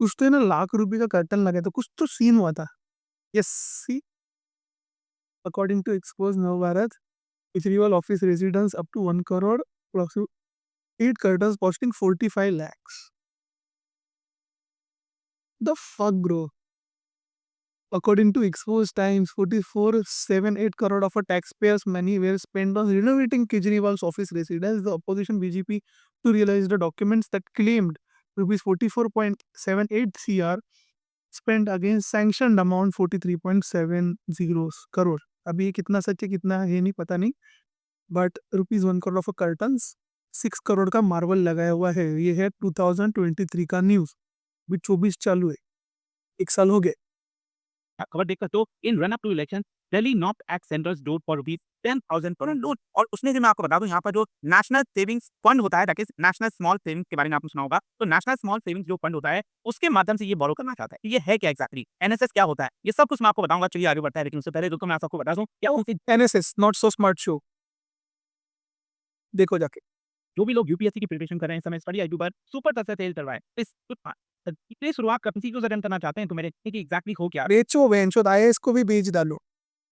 कुछ तो है ना, लाख रुपए का कर्टन लगा था, कुछ तो सीन हुआ था। Yes see, according to expose Nav Bharat, Kejriwal office residence up to 1 crore, 8 curtains costing 45 lakhs. The fuck, bro? According to Exposed Times, 44.78 crore of a taxpayers' money were spent on renovating Kejriwal's office residence. The opposition BJP to realize the documents that claimed rupees 44.78 crore spent against sanctioned amount 43.70 crore. अभी ये कितना सच है कितना है ये नहीं पता नहीं, but rupees 1 crore of curtains 6 crore का मार्बल लगाया हुआ है। ये है 2023 का न्यूज, अभी 24 चालू है, 1 साल हो गए। खबर देखकर तो in run up to election Delhi knocked at centre's door for rupees 10,000 crore loan. और उसने जो मैं आपको बता दूं यहाँ पर जो नेशनल सेविंग्स फंड होता है, that is national small savings के बारे में आपने सुना होगा। तो नेशनल स्मॉल सेविंग्स जो फंड होता है उसके माध्यम से ये बोरो करना चाहता है। ये है क्या एग्जैक्टली, एनएसएस क्या होता है, ये सब कुछ मैं आपको बताऊंगा। चलिए आगे बढ़ता है, लेकिन उससे पहले मैं आपको बता दूं क्या उनसे NSS not so smart show, देखो जाके। जो भी लोग यूपीएससी की प्रिपरेशन कर रहे हैं इस समय स्टडी IQ पर सुपर तरह से तेल चलवाए इस शुरुआत करनी थी, अटेम्प्ट करना चाहते हैं तो मेरे एग्जैक्टली हो क्या बेचो बेंचो, आईएएस को भी बेच डालो।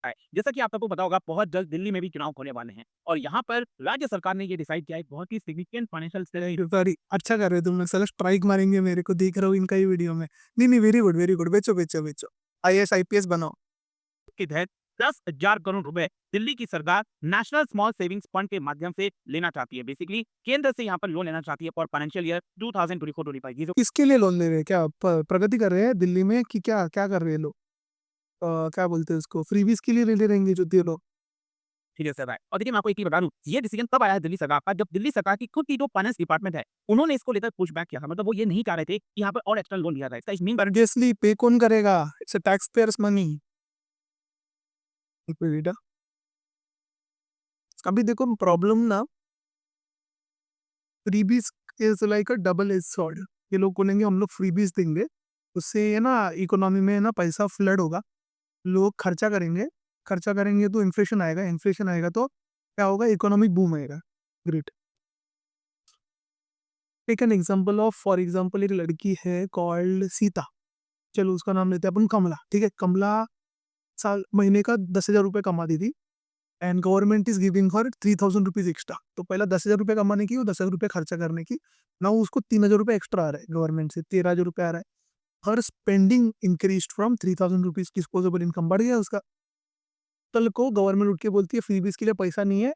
है। जैसा कि आप सबको पता होगा बहुत जल्द दिल्ली में भी चुनाव होने वाले हैं और यहाँ पर राज्य सरकार ने ये डिसाइड किया है, बहुत ही सिग्निफिकेंट फाइनेंशियल सॉरी, अच्छा कर रहे हो तुम लोग, साला स्ट्राइक मारेंगे मेरे को, देख रहा हूँ इनका ही वीडियो में। नहीं नहीं, वेरी गुड, बेचो बेचो बेचो, आईएएस आईपीएस बनाओ। के तहत 10,000 करोड़ रुपए दिल्ली की सरकार नेशनल स्मॉल सेविंग्स फंड के माध्यम से लेना चाहती है। बेसिकली केंद्र से यहाँ पर लोन लेना चाहती है फॉर फाइनेंशियल ईयर 2024-25। किसके लिए लोन ले रहे हैं, क्या प्रगति कर रहे हैं दिल्ली में कि क्या क्या कर रहे हैं लोग? क्या बोलते हैं उसको, फ्रीबीज के लिए ले रहेंगे जो ये लोग। ठीक है सर भाई। और देखिए मैं आपको एक चीज बता दूं, ये डिसीजन तब आया है दिल्ली सरकार का जब दिल्ली सरकार की खुद की जो फाइनेंस डिपार्टमेंट है उन्होंने इसको लेकर पुश बैक किया था। मतलब वो ये नहीं चाह रहे थे कि यहाँ पर और एक्स्ट्रा लोन लिया जाए। इसका मीन ऑब्वियसली पे कौन करेगा, it's a tax payers money. बेटा अभी देखो प्रॉब्लम ना, freebies is like a double edge sword. ये लोग बोलेंगे हम लोग फ्रीबीज देंगे, उससे ये ना इकोनॉमी में ना पैसा फ्लड होगा, लोग खर्चा करेंगे तो इन्फ्लेशन आएगा तो क्या होगा, इकोनॉमिक बूम आएगा। Great. Take an example of, for example एक लड़की है कॉल्ड सीता, चलो उसका नाम लेते हैं अपन कमला, ठीक है। कमला साल महीने का 10,000 रुपये कमाती थी and government is giving her 3,000 rupees extra. तो पहला 10,000 रुपये कमाने की और 10,000 रुपये खर्चा करने की, ना उसको 3,000 रुपये एक्स्ट्रा आ रहा है गवर्नमेंट से, 13,000 रुपये आ रहा है। Her spending increase from 3,000 rupees, disposable income बढ़ गया उसका। कल को गवर्नमेंट उठ के बोलती है फ्रीबीज के लिए पैसा नहीं है,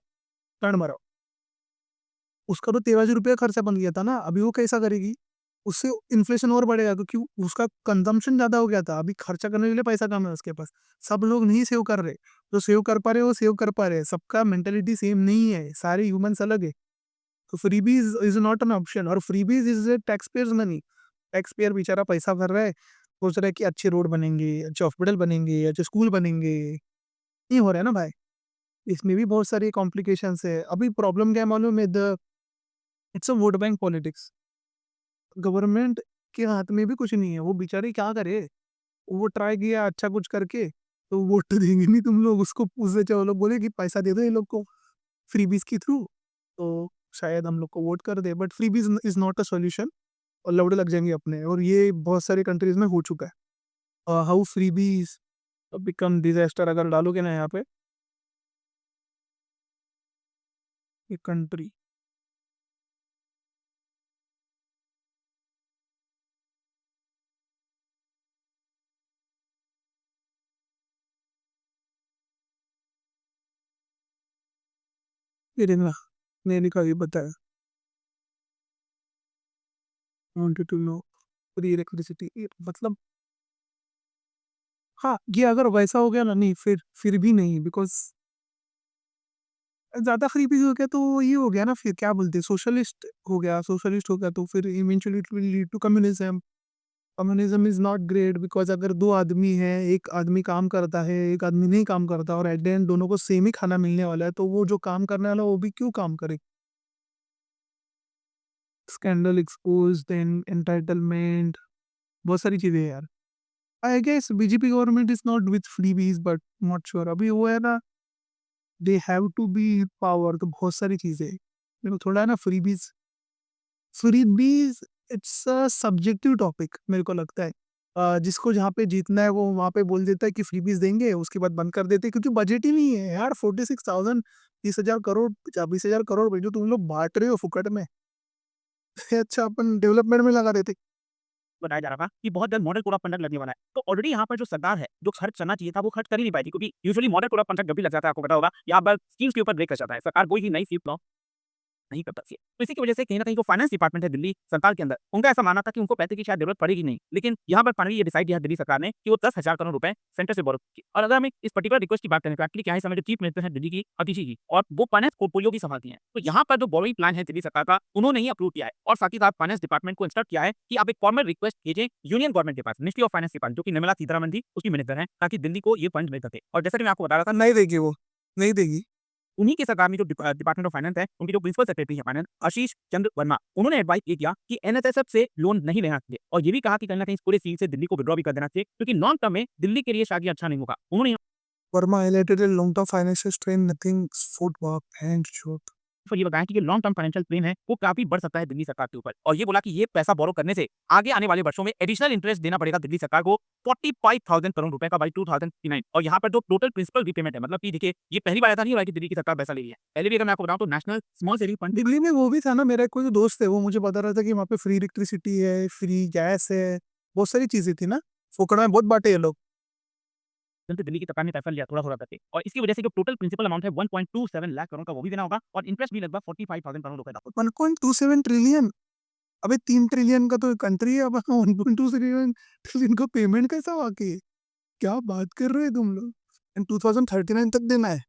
टर्न मराओ। उसका तो 13,000 रुपये खर्चा बन गया था ना, अभी वो कैसा करेगी? उससे इन्फ्लेशन और बढ़ेगा क्योंकि उसका कंजम्पशन ज़्यादा हो गया था, अभी खर्चा करने के लिए पैसा कम है उसके पास। सब लोग नहीं सेव कर रहे, जो सेव कर पा रहे हैं वो सेव कर पा रहे हैं, सबका मेंटालिटी सेम नहीं है, सारे ह्यूमन्स अलग है। तो freebies is not an option और freebies is tax payers money. Tax payer बेचारा पैसा भर रहा है, सोच रहा है कि अच्छे रोड बनेंगे, अच्छे हॉस्पिटल बनेंगे, अच्छे स्कूल बनेंगे, नहीं हो रहा है ना भाई। इसमें भी बहुत सारी कॉम्प्लिकेशंस है। अभी प्रॉब्लम क्या है मालूम है? The it's a vote bank politics. Government के हाथ में भी कुछ नहीं है, वो बेचारे क्या करे? वो ट्राई किया अच्छा कुछ करके, तो वोट तो देंगे नहीं तुम लोग उसको, उससे अच्छा वो लोग बोले कि पैसा दे दो ये लोग को फ्रीबीज के थ्रू, तो शायद हम लोग को वोट कर दे। But freebies is not a solution और लौड़े लग जाएंगे अपने, और ये बहुत सारी कंट्रीज में हो चुका है। हाउ फ्रीबीज बिकम डिजास्टर, अगर डालोगे ना यहाँ पे ये कंट्री, ये देखना मैंने कभी बताया, wanted to know free electricity मतलब। हाँ, ये अगर वैसा हो गया ना, नहीं फिर भी नहीं, बिकॉज ज़्यादा फ्रीबीज हो गया तो ये हो गया ना, फिर क्या बोलते हैं, सोशलिस्ट हो गया तो फिर eventually it will lead to communism. Communism is not great because अगर दो आदमी है, एक आदमी काम करता है, एक आदमी नहीं काम करता, और एट द एंड दोनों को सेम ही खाना मिलने वाला है, तो वो जो काम करने वाला है, वो भी क्यों काम करे? स्कैंडल एक्सपोज, देन एंटाइटलमेंट, बहुत सारी चीज़ें हैं यार। I guess BJP government is not with freebies, but not sure अभी वो है ना, they have to be power, तो बहुत सारी चीज़ें हैं। मेरे को थोड़ा है ना freebies it's a subjective topic मेरे को लगता है। जिसको जहाँ पे जीतना है वो वहाँ पे बोल देता है कि फ्रीबीज देंगे, उसके बाद बंद कर देते हैं, क्योंकि बजट ही नहीं है यार। 46,000, 30,000 करोड़, 20,000 करोड़ भाई जो तुम लोग बांट रहे हो फुकट में अच्छा अपन डेवलपमेंट में लगा देते। बताया जा रहा था कि बहुत जल्द मॉडल कोड ऑफ कंडक्ट लगने वाला है। तो ऑलरेडी यहाँ पर जो सरकार है, जो खर्च करना चाहिए था, वो खर्च कर ही नहीं पाई थी, क्योंकि usually model code of conduct जब भी लग जाता है, आपको पता होगा, यहाँ पर स्कीम्स के ऊपर ब्रेक कर जाता है। सरकार कोई भी नई स्कीम नहीं कर सकती है। तो इसी की वजह से कहीं न कहीं जो फाइनेंस डिपार्टमेंट है दिल्ली सरकार के अंदर, उनका ऐसा मानना था कि उनको पैसे की शायद ज़रूरत पड़ेगी नहीं। लेकिन यहाँ पर फाइनली ये डिसाइड किया दिल्ली सरकार ने कि वो 10,000 करोड़ रुपए सेंटर से बोरो की। और अगर हमें इस पर्टिकुलर रिक्वेस्ट की बात करें तो एक्चुअली क्या है, इस समय जो चीफ मिनिस्टर हैं दिल्ली की अतिशी जी, और वो फाइनेंस पोर्टफोलियो भी संभालती हैं। तो यहाँ पर जो बोरोइंग प्लान है दिल्ली सरकार का, उन्होंने ही अप्रूव किया है, और साथ ही साथ फाइनेंस डिपार्टमेंट को इंस्ट्रक्ट किया है कि आप एक फॉर्मल रिक्वेस्ट भेजें यूनियन गवर्नमेंट के पास, मिनिस्ट्री ऑफ फाइनेंस के पास, जो कि निर्मला सीतारमण जी उसकी मिनिस्टर हैं, ताकि दिल्ली को ये फंड मिल सके। और जैसा कि मैं आपको बता रहा था, नहीं देगी वो, नहीं देगी। उन्हीं की सरकार में जो डिपार्टमेंट ऑफ फाइनेंस है, उनके जो प्रिंसिपल सेक्रेटरी है फाइनेंस, आशीष चंद्र वर्मा, उन्होंने एडवाइस ये किया कि एनएसएसएफ से लोन नहीं लेना चाहिए, और ये भी कहा कि कहीं न कहीं इस पूरे सील से दिल्ली को विथड्रॉ भी कर देना चाहिए, क्योंकि लॉन्ग टर्म में दिल्ली के लिए शायद ये अच्छा नहीं होगा। उन्होंने Verma highlighted a long-term financial strain, nothing footwork and short. फिर ये बताया कि ये लॉन्ग टर्म फाइनेंशियल पेन है, वो काफ़ी बढ़ सकता है दिल्ली सरकार के ऊपर, और ये बोला कि ये पैसा बोरो करने से आगे आने वाले वर्षों में एडिशनल इंटरेस्ट देना पड़ेगा दिल्ली सरकार को 45,000 करोड़ रुपए का बाई 2059। और यहाँ पर जो टोटल प्रिंसिपल रीपेमेंट है, मतलब कि देखिए ये पहली बार ऐसा नहीं हो रहा है कि दिल्ली की सरकार पैसा ले रही है। पहले भी अगर मैं आपको बताऊँ तो national small saving fund Delhi में वो भी था ना, मेरा कोई दोस्त है, वो मुझे बता रहा था कि वहाँ पे फ्री इलेक्ट्रिसिटी है, फ्री गैस है, बहुत सारी चीजें थी ना, फोकट में बहुत बांटे ये लोग। तो दिल्ली की सरकार ने पैसा लिया थोड़ा-थोड़ा करके, और इसकी वजह से जो टोटल प्रिंसिपल अमाउंट है 1.27 लाख करोड़ का, वो भी देना होगा, और इंटरेस्ट भी लगभग 45,000 करोड़ रुपए का। 1.27 ट्रिलियन, अबे 3 ट्रिलियन का तो कंट्री है, अब 1.2 ट्रिलियन ट्रिलियन का पेमेंट कैसा वाकई? क्या बात कर रहे हो तुम लोग? एंड 2039 तक देना है।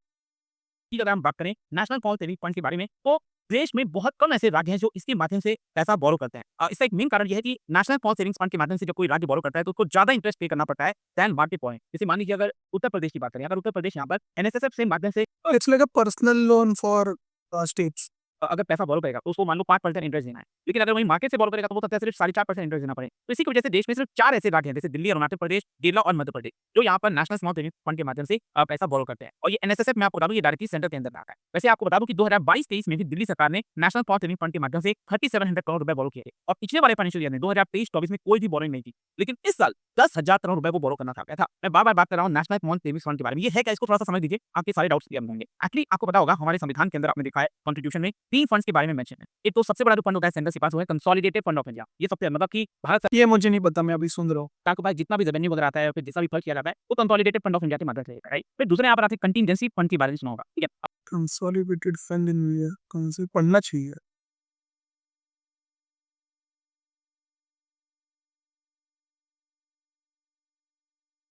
की अगर हम बात करें नेशनल स्मॉल सेविंग फंड के बारे में, तो देश में बहुत कम ऐसे राज्य हैं जो इसके माध्यम से पैसा बोरो करते हैं। इसका एक मेन कारण ये है कि नेशनल स्मॉल सेविंग्स फंड के माध्यम से जब कोई राज्य बोरो करता है, तो उसको ज़्यादा इंटरेस्ट पे करना पड़ता है दैन मार्केट पॉइंट। जैसे मान लीजिए अगर उत्तर प्रदेश की बात करें, अगर उत्तर प्रदेश यहाँ पर एनएसएसएफ से माध्यम से it's like a personal loan for states. अगर पैसा बोरो करेगा, तो उसको मान लो 5% इंटरेस्ट देना है। लेकिन अगर वहीं मार्केट से बोरो करेगा, तो हो सकता है सिर्फ 4.5% इंटरेस्ट देना पड़े। तो इसी की वजह से देश में सिर्फ 4 ऐसे राज्य हैं, जैसे दिल्ली, अरुणाचल प्रदेश, केरला और मध्य प्रदेश, जो यहाँ पर नेशनल स्मॉल सेविंग फंड के माध्यम से पैसा बोरो करते हैं। और ये एनएसएसएफ, मैं आपको बता दूँ, ये डायरेक्टली सेंटर के अंदर आता है। वैसे आपको बता दूँ कि 2022-23 में भी दिल्ली सरकार ने नेशनल स्मॉल सेविंग फंड के माध्यम से 3700 करोड़ रुपए बोरो किए थे, और पिछले वाले फाइनेंशियल ईयर में 2023-24 में कोई भी बोरोइंग नहीं थी। लेकिन इस साल 10,000 करोड़ रुपए को बोरो करना था। क्या था? मैं बार-बार बात कर रहा हूँ नेशनल स्मॉल सेविंग्स फंड के बारे में। ये है क्या, इसको थोड़ा-सा समझ लीजिए, आपके सारे डाउट्स क्लियर होंगे। एक्चुअली आपको पता होगा, हमारे संविधान के अंदर आपने देखा है, कॉन्स्टिट्यूशन में, 3 फंड्स के बारे में मेंशन है। एक तो सबसे बड़ा जो फंड होता है सेंटर के पास वो है कंसोलिडेटेड फंड ऑफ इंडिया। ये सबसे मतलब कि भारत ये मुझे नहीं पता, मैं अभी सुन रहा हूँ। सरकार के पास जितना भी रेवेन्यू वगैरह आता है या फिर जैसा भी खर्च किया जाता है वो कंसोलिडेटेड फंड ऑफ इंडिया के माध्यम से होता है, राइट? फिर दूसरे यहाँ पर आते हैं कंटिजेंसी फंड के बारे में सुना होगा, ठीक है? कंसोलिडेटेड फंड इन इंडिया, कौन से पढ़ना चाहिए?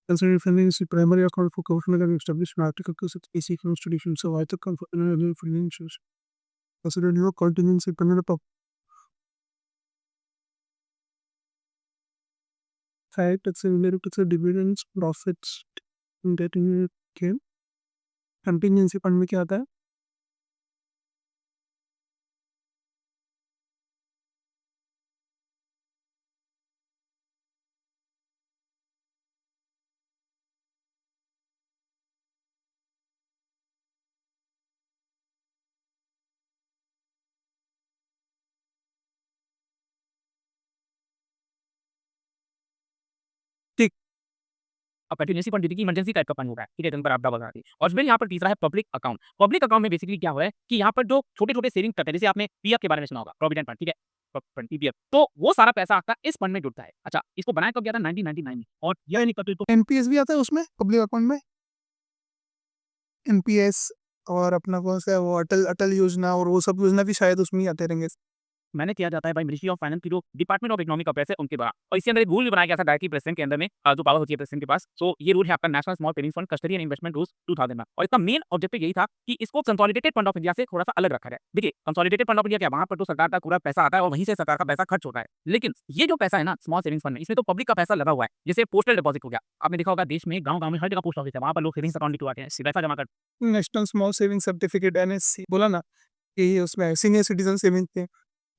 Consolidated funding is the primary account for government and established in Article 260 Constitution. So I took consolidated financials. Consider your contingency pending up. Fact, it's related to the dividends, profits, debt gain. Contingency fund में क्या आता है? ठीक। अब contingency fund की emergency type का fund होता है, ठीक है? जिन पर आपदा वगैरह आती है। और फिर यहाँ पर तीसरा है पब्लिक अकाउंट। पब्लिक अकाउंट में बेसिकली क्या हुआ है कि यहाँ पर जो छोटे-छोटे सेविंग करते हैं, जैसे आपने पीएफ के बारे में सुना होगा, प्रोविडेंट फंड, ठीक है? फंड पीपीएफ, तो वो सारा पैसा आपका इस फंड में जुड़ता है। अच्छा, इसको बनाया कब गया था? 1999 में। और यह नहीं करते तो एनपीएस भी आता है उसमें पब्लिक अकाउंट में? एनपीएस और अपना कौन सा है वो अटल अटल योजना और वो सब योजना भी शायद उसमें ही आते रहेंगे। मैनेज किया जाता है बाय मिनिस्ट्री ऑफ फाइनेंस की जो डिपार्टमेंट ऑफ इकोनॉमिक अफेयर्स है उनके द्वारा। और इसके अंदर एक रूल भी बनाया गया था डायरेक्टली प्रेसिडेंट के अंदर में जो पावर होती है प्रेसिडेंट के पास। सो ये रूल है आपका national small savings fund custody and investment rules 2000 में। और इसका मेन ऑब्जेक्टिव यही था कि इसको कंसोलिडेटेड फंड ऑफ इंडिया से थोड़ा सा अलग रखा जाए। देखिए कंसोलिडेटेड फंड ऑफ इंडिया क्या, वहां पर तो सरकार का पूरा पैसा आता है और वहीं से सरकार का पैसा खर्च होता है। लेकिन ये जो पैसा है ना स्मॉल सेविंग्स फंड में, इसमें तो पब्लिक का पैसा लगा हुआ है। जैसे पोस्टल डिपॉजिट हो गया, आपने देखा होगा देश में गाँव-गाँव में हर जगह पोस्ट ऑफिस है, वहां पर लोग सेविंग्स अकाउंट लिखवाते हैं, पैसा जमा करते national small saving certificate NSC बोला ना कि उसमें सीनियर सिटीजन सेविंग थे,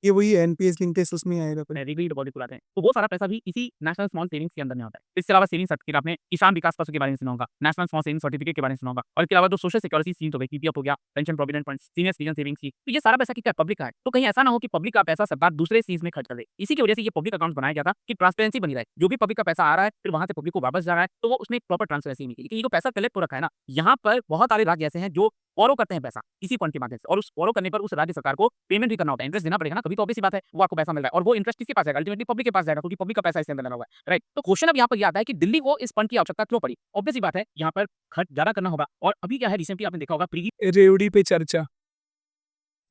ये वही है एनपीएस लिंकेज उसमें आएगा फिर। हैं, रेगुलर डिपॉजिट खुलाते हैं। तो वो सारा पैसा भी इसी नेशनल स्मॉल सेविंग्स के अंदर में आता है। इसके अलावा सेविंग सर्टिफिकेट आपने किसान विकास पत्र के बारे में सुना होगा, नेशनल स्मॉल सेविंग सर्टिफिकेट के बारे में सुना होगा। और इसके अलावा जो सोशल सिक्योरिटी स्कीम हो गई, पीपीएफ हो गया, pension provident fund, senior citizen savings की, तो ये सारा पैसा क्या पब्लिक का है। तो कहीं ऐसा ना हो कि पब्लिक का पैसा सरकार दूसरे चीज में खर्च कर दे। इसी की वजह से ये पब्लिक अकाउंट बनाया गया था कि ट्रांसपेरेंसी बनी रहे। जो भी पब्लिक का पैसा आ रहा है फिर वहां से पब्लिक को वापस जा रहा है, तो वो उसमें प्रॉपर ट्रांसपेरेंसी नहीं की। ये जो पैसा कलेक्ट हो रखा है ना, यहाँ पर बहुत सारे राज्य ऐसे हैं जो बोरो करते हैं पैसा इसी फंड के माध्यम से, और उस बोरो करने पर उस राज्य सरकार को पेमेंट भी करना होता है, इंटरेस्ट देना पड़ेगा ना, कभी तो ऑब्वियस सी बात है वो आपको पैसा मिल रहा है और वो इंटरेस्ट किसके पास जाएगा? अल्टीमेटली पब्लिक के पास जाएगा, क्योंकि पब्लिक का पैसा इसके अंदर लगा हुआ है, राइट? तो क्वेश्चन अब यहाँ पर ये आता है कि दिल्ली को इस फंड की आवश्यकता क्यों पड़ी? ऑब्वियस सी बात है यहाँ पर खर्च ज्यादा करना होगा। और अभी क्या है, रिसेंटली आपने देखा होगा रेवड़ी पे चर्चा।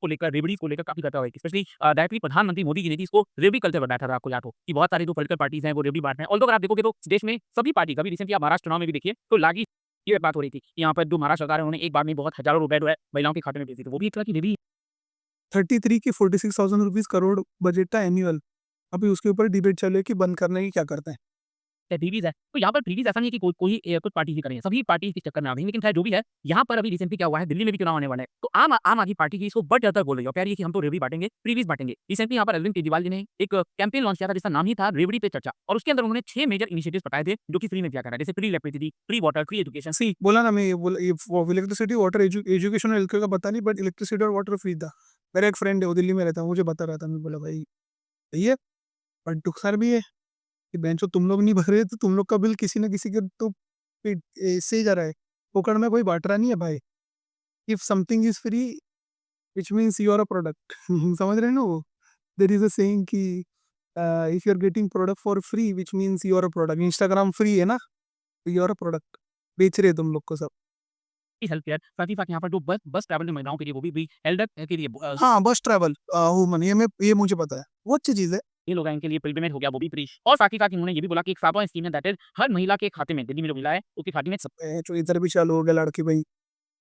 को लेकर, रेवड़ी को लेकर काफ़ी चर्चा हुई थी। स्पेशली डायरेक्टली प्रधानमंत्री मोदी जी ने इसको रेवड़ी कल्चर बताया था, आपको याद हो कि बहुत सारे जो पॉलिटिकल पार्टीज़ हैं वो रेवड़ी बाँट रहे हैं। ऑल्दो अगर आप देखोगे तो देश में सभी पार्टी, कभी रिसेंटली आप महाराष्ट्र चुनाव में भी देखिए तो लागी ये बात हो रही थी कि यहाँ पर जो महाराष्ट्र सरकार है उन्होंने एक बार में बहुत हज़ारों रुपए जो है महिलाओं के खाते में भेज दिए थे। वो भी एक तरह की रेवड़ी 33 की 46,000 रुपीज करोड़ बजट था एनुअल। अभी उसके ऊपर डिबेट चल रही है कि बंद करने की क्या करते हैं। प्रीवीज़ है। तो यहाँ पर प्रीवीज़ ऐसा नहीं है कि कोई कुछ पार्टी ही कर रही है, सभी पार्टी इस चक्कर में आ गई हैं। लेकिन खैर जो भी है, यहाँ पर अभी रिसेंटली क्या हुआ है, दिल्ली में भी चुनाव आने वाले हैं। तो आम आदमी पार्टी की इसको बढ़ चढ़कर बोल रही है और कह रही है कि हम तो रेवड़ी बाँटेंगे, प्रीवीज़ बाँटेंगे। रिसेंटली यहाँ पर अरविंद केजरीवाल जी ने एक कैंपेन लॉन्च किया था जिसका नाम ही था रेवड़ी पे चर्चा, और उसके अंदर उन्होंने 6 मेजर इनिशिएटिव्स बताए थे जो कि फ्री में दिया जा रहा है, जैसे free electricity, free water, free education. See बोला ना मैं ये बोला ये इलेक्ट्रिसिटी वाटर एजुकेशन और हेल्थ केयर का पता नहीं, बट इलेक्ट्रिसिटी और वाटर फ्री था। मेरा एक फ्रेंड है वो दिल्ली में रहता है, मुझे बता रहा था। मैं बोला भाई सही है, बट दुखसर भी है कि बेंचो तुम लोग नहीं भर रहे तो तुम लोग का बिल किसी ना किसी के तो पेट से ही जा रहा है। पोकड़ में कोई बांट रहा नहीं है भाई। If something is free which means you are a product. समझ रहे हैं ना वो? देयर इज अ सेइंग कि if you are getting product for free which means you are a product. Instagram free है ना, तो यू आर अ प्रोडक्ट। बेच रहे तुम लोग को सब। हेल्थ केयर, साथ ही साथ यहाँ पर जो बस ट्रैवल में महिलाओं के लिए वो भी एल्डर के लिए हाँ, बस ट्रैवल वुमन ये मुझे पता है, वो अच्छी चीज़ है। ये लोग हैं इनके लिए पिलग्रिमेज हो गया वो भी फ्री। और साथ ही साथ इन्होंने ये भी बोला कि एक साबा स्कीम है दैट इज हर महिला के खाते में, दिल्ली में जो महिला है उसके खाते में जो इधर भी चालू हो गया लड़की भाई।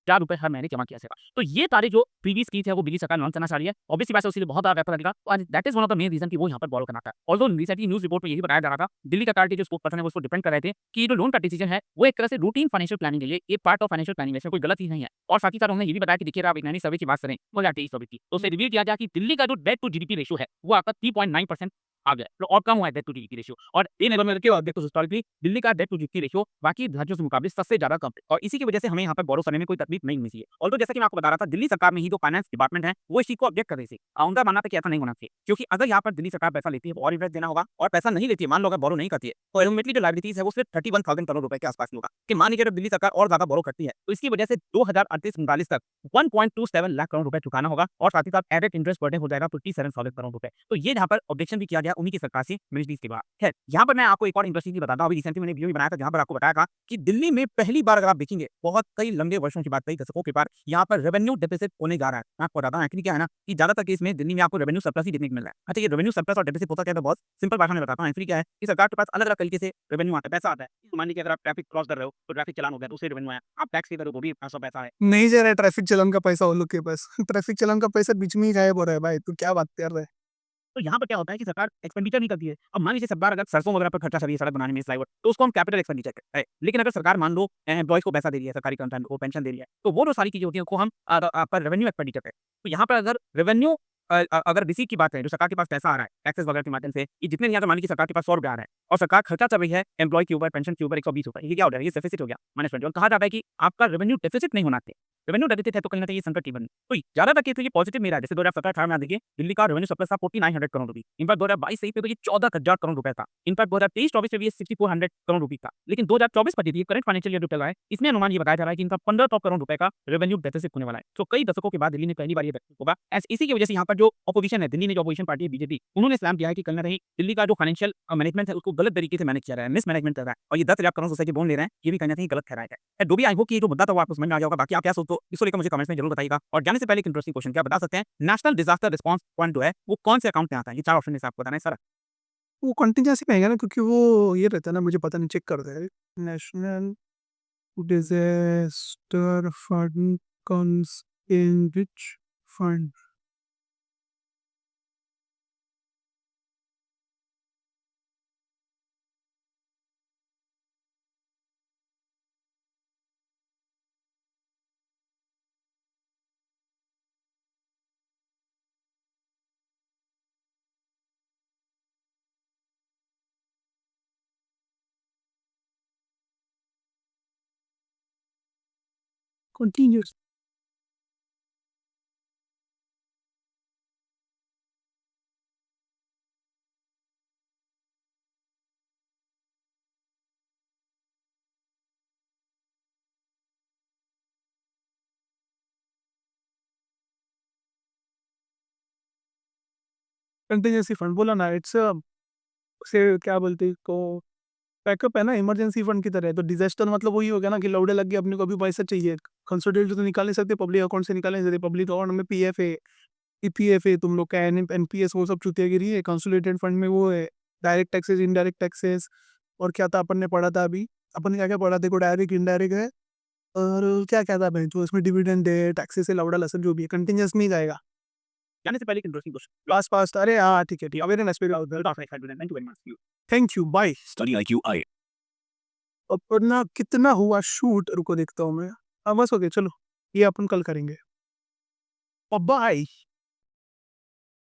₹4 हर महीने जमा किया जाएगा। तो ये सारे जो प्रीवियस स्कीम्स है वो दिल्ली सरकार लॉन्च करना चाह रही है। ऑब्वियस सी बात है उसके लिए बहुत ज़्यादा पैसा लगेगा और that is one of the main reason कि वो यहाँ पर बोरो करना था। ऑल्दो रिसेंटली न्यूज़ रिपोर्ट में यही बताया जा रहा था, दिल्ली सरकार के जो स्पोक्स पर्सन है वो इसको डिफेंड कर रहे थे कि ये जो लोन का डिसीजन है वो एक तरह से रूटीन फाइनेंशियल प्लानिंग है, ये पार्ट ऑफ फाइनेंशियल प्लानिंग है, इसमें कोई गलत चीज़ नहीं है। और साथ ही साथ उन्होंने ये भी बताया कि देखिए अगर आप एक नई सर्वे की बात करें 2023 सर्वे की, तो उससे रिवील किया गया कि दिल्ली का जो डेट टू जीडीपी रेशियो है वो आपका 3.9% आ गया तो और कम हुआ है डेट टू जीडीपी रेशियो और इन एनवायरमेंट में देखिए देखो हिस्टोरिकली दिल्ली का डेट टू जीडीपी रेशियो बाकी राज्यों से मुकाबले सबसे ज़्यादा कम है और इसी की वजह से हमें यहाँ पर बोरो करने में कोई तकलीफ नहीं होनी चाहिए। ऑल्दो जैसा कि मैं आपको बता रहा था दिल्ली सरकार में ही जो फाइनेंस डिपार्टमेंट है वो इस चीज़ को ऑब्जेक्ट कर रही थी। उनका मानना था कि ऐसा नहीं होना चाहिए क्योंकि अगर यहाँ पर दिल्ली सरकार पैसा लेती है तो और इंटरेस्ट देना होगा और पैसा नहीं लेती है मान लो अगर बोरो नहीं करती है तो अल्टीमेटली जो लायबिलिटीज है वो सिर्फ 31,000 करोड़ रुपए के आसपास में होगा कि मान लीजिए जब दिल्ली सरकार और ज़्यादा बोरो करती है तो इसकी वजह से 2038-39 तक 1.27 लाख करोड़ रुपए चुकाना होगा और साथ ही साथ एडेड इंटरेस्ट बर्डन हो जाएगा 57,000 करोड़ रुपए। तो ये जहाँ पर ऑब्जेक्शन भी किया गया उन्हीं की सरकार से मिनिस्ट्रीज के बाद है। यहाँ पर मैं आपको एक और इंटरेस्टिंग चीज बताता हूँ। अभी रिसेंटली मैंने वीडियो भी बनाया था जहाँ पर आपको बताया था कि दिल्ली में पहली बार अगर आप देखेंगे बहुत कई लंबे वर्षों की बात कई दशकों के बाद यहाँ पर रेवेन्यू डेफिसिट होने जा रहा है। मैं आपको बताता हूँ एक्चुअली क्या है ना कि ज्यादातर केस में दिल्ली में आपको रेवेन्यू सरप्लस ही देखने को मिल रहा है। अच्छा ये रेवेन्यू सरप्लस और डेफिसिट होता क्या है बहुत सिंपल भाषा में बताता हूँ। एक्चुअली क्या है कि सरकार के पास अलग अलग तरीके से रेवेन्यू आता है पैसा आता है। मान लीजिए अगर आप ट्रैफिक क्रॉस कर रहे हो तो ट्रैफिक चलान हो गया तो उससे रेवेन्यू आया। आप टैक्स पे कर रहे हो वो भी पैसा है। नहीं जा रहा है ट्रैफिक चालान का पैसा उन लोग के पास। ट्रैफिक चालान का पैसा बीच में ही गायब हो रहा है भाई, तू क्या बात कर रहा है? तो यहाँ पर क्या होता है कि सरकार एक्सपेंडिचर नहीं करती है। अब मान लीजिए सरकार अगर सरसों वगैरह पर खर्चा कर रही है सड़क बनाने में फ्लाईओवर तो उसको हम कैपिटल एक्सपेंडिचर कहते हैं। लेकिन अगर सरकार मान लो एम्प्लॉइज को पैसा दे रही है सरकारी कर्मचारियों को पेंशन दे रही है तो वो जो सारी चीजें होती हैं उसको हम आपका रेवेन्यू एक्सपेंडिचर है। तो यहाँ पर अगर रेवेन्यू अगर रिसीट की बात है जो सरकार के पास पैसा आ रहा है टैक्सेस वगैरह के माध्यम से ये जितने यहाँ तो मान लीजिए सरकार के पास 100 रुपया आ रहा है और सरकार खर्चा कर रही है एम्प्लॉय के ऊपर पेंशन के ऊपर 120 रुपये ये क्या हो गया ये डेफिसिट हो गया मैनेजमेंट और कहा जाता है कि आपका रेवेन्यू डेफिसिट नहीं होना चाहिए। रेवेन्यू डेफिसिट है तो कहीं ना कहीं ये संकट की बनी तो ज्यादातर केस में ये पॉजिटिव मेरा है। जैसे 2017-18 में आप देखिए दिल्ली का रेवेन्यू सरप्लस था 4900 करोड़ रुपए। इनफैक्ट 2022-23 पे तो ये 14,000 करोड़ रुपए था। इनफैक्ट 2023-24 में भी ये 6400 करोड़ रुपए था। लेकिन 2024-25 ये करंट फाइनेंशियल ईयर जो चल रहा है इसमें अनुमान ये बताया जा रहा है कि इनका 1500 करोड़ रुपए का रेवेन्यू डेफिसिट होने वाला है। तो कई दशकों के बाद दिल्ली ने पहली बार ये होगा। इसी की वजह से यहाँ पर जो अपोजिशन है दिल्ली में जो अपोजिशन पार्टी है बीजेपी उन्होंने स्लैम किया है कि कहीं ना कहीं दिल्ली का जो फाइनेंशियल मैनेजमेंट है उसको गलत तरीके से मैनेज किया रहा है मिसमैनेजमेंट कर रहा है और ये 10,000 करोड़ सोसाइटी लोन ले रहे हैं ये भी कहीं ना कहीं गलत ठहराया है। जो भी आई होप कि ये जो मुद्दा था वो आपको समझ में आ जाएगा। बाकी आप क्या सोचते हो इसको लेकर मुझे कमेंट्स में जरूर बताइएगा और जाने से पहले एक इंटरेस्टिंग क्वेश्चन क्या बता सकते हैं नेशनल डिजास्टर रिस्पांस फंड जो है वो कौन से अकाउंट में आता है? ये 4 ऑप्शन में से आपको बताना है सर। वो कंटीन्यूअसी में आएगा ना, क्योंकि वो ये रहता है ना, मुझे पता नहीं, चेक करते हैं। National disaster fund comes in which fund? Continuous continuously fund बोला ना, इट्स से क्या बोलते हैं को, बैकअप है ना, इमरजेंसी फंड की तरह है। तो डिजास्टर मतलब वही हो गया ना कि लौड़े लग गए, अपने को अभी पैसा चाहिए, कंसोलिडेटेड तो निकाल नहीं सकते, पब्लिक अकाउंट से निकाल नहीं सकते। पब्लिक अकाउंट में पीएफ है, ईपीएफ है, तुम लोग का एनपीएस, वो सब चुतियागिरी है। कंसोलिडेटेड फंड में वो है डायरेक्ट टैक्सेस, इनडायरेक्ट टैक्सेस, और क्या था अपन ने पढ़ा था अभी, अपन ने क्या क्या पढ़ा? देखो, डायरेक्ट इनडायरेक्ट है, और क्या क्या था भाई जो इसमें डिविडेंड है, टैक्सेस है, लौड़ा लसन जो भी है, कंटिन्यूस में ही जाएगा। जाने से पहले एक इंटरेस्टिंग क्वेश्चन पास पास, अरे हाँ ठीक है ठीक है, अवेयरनेस पे। Thank you very much. Thank you, bye. Study IQ I अपना कितना हुआ शूट, रुको देखता हूँ मैं। हाँ बस हो गया, चलो ये अपन कल करेंगे। बाय।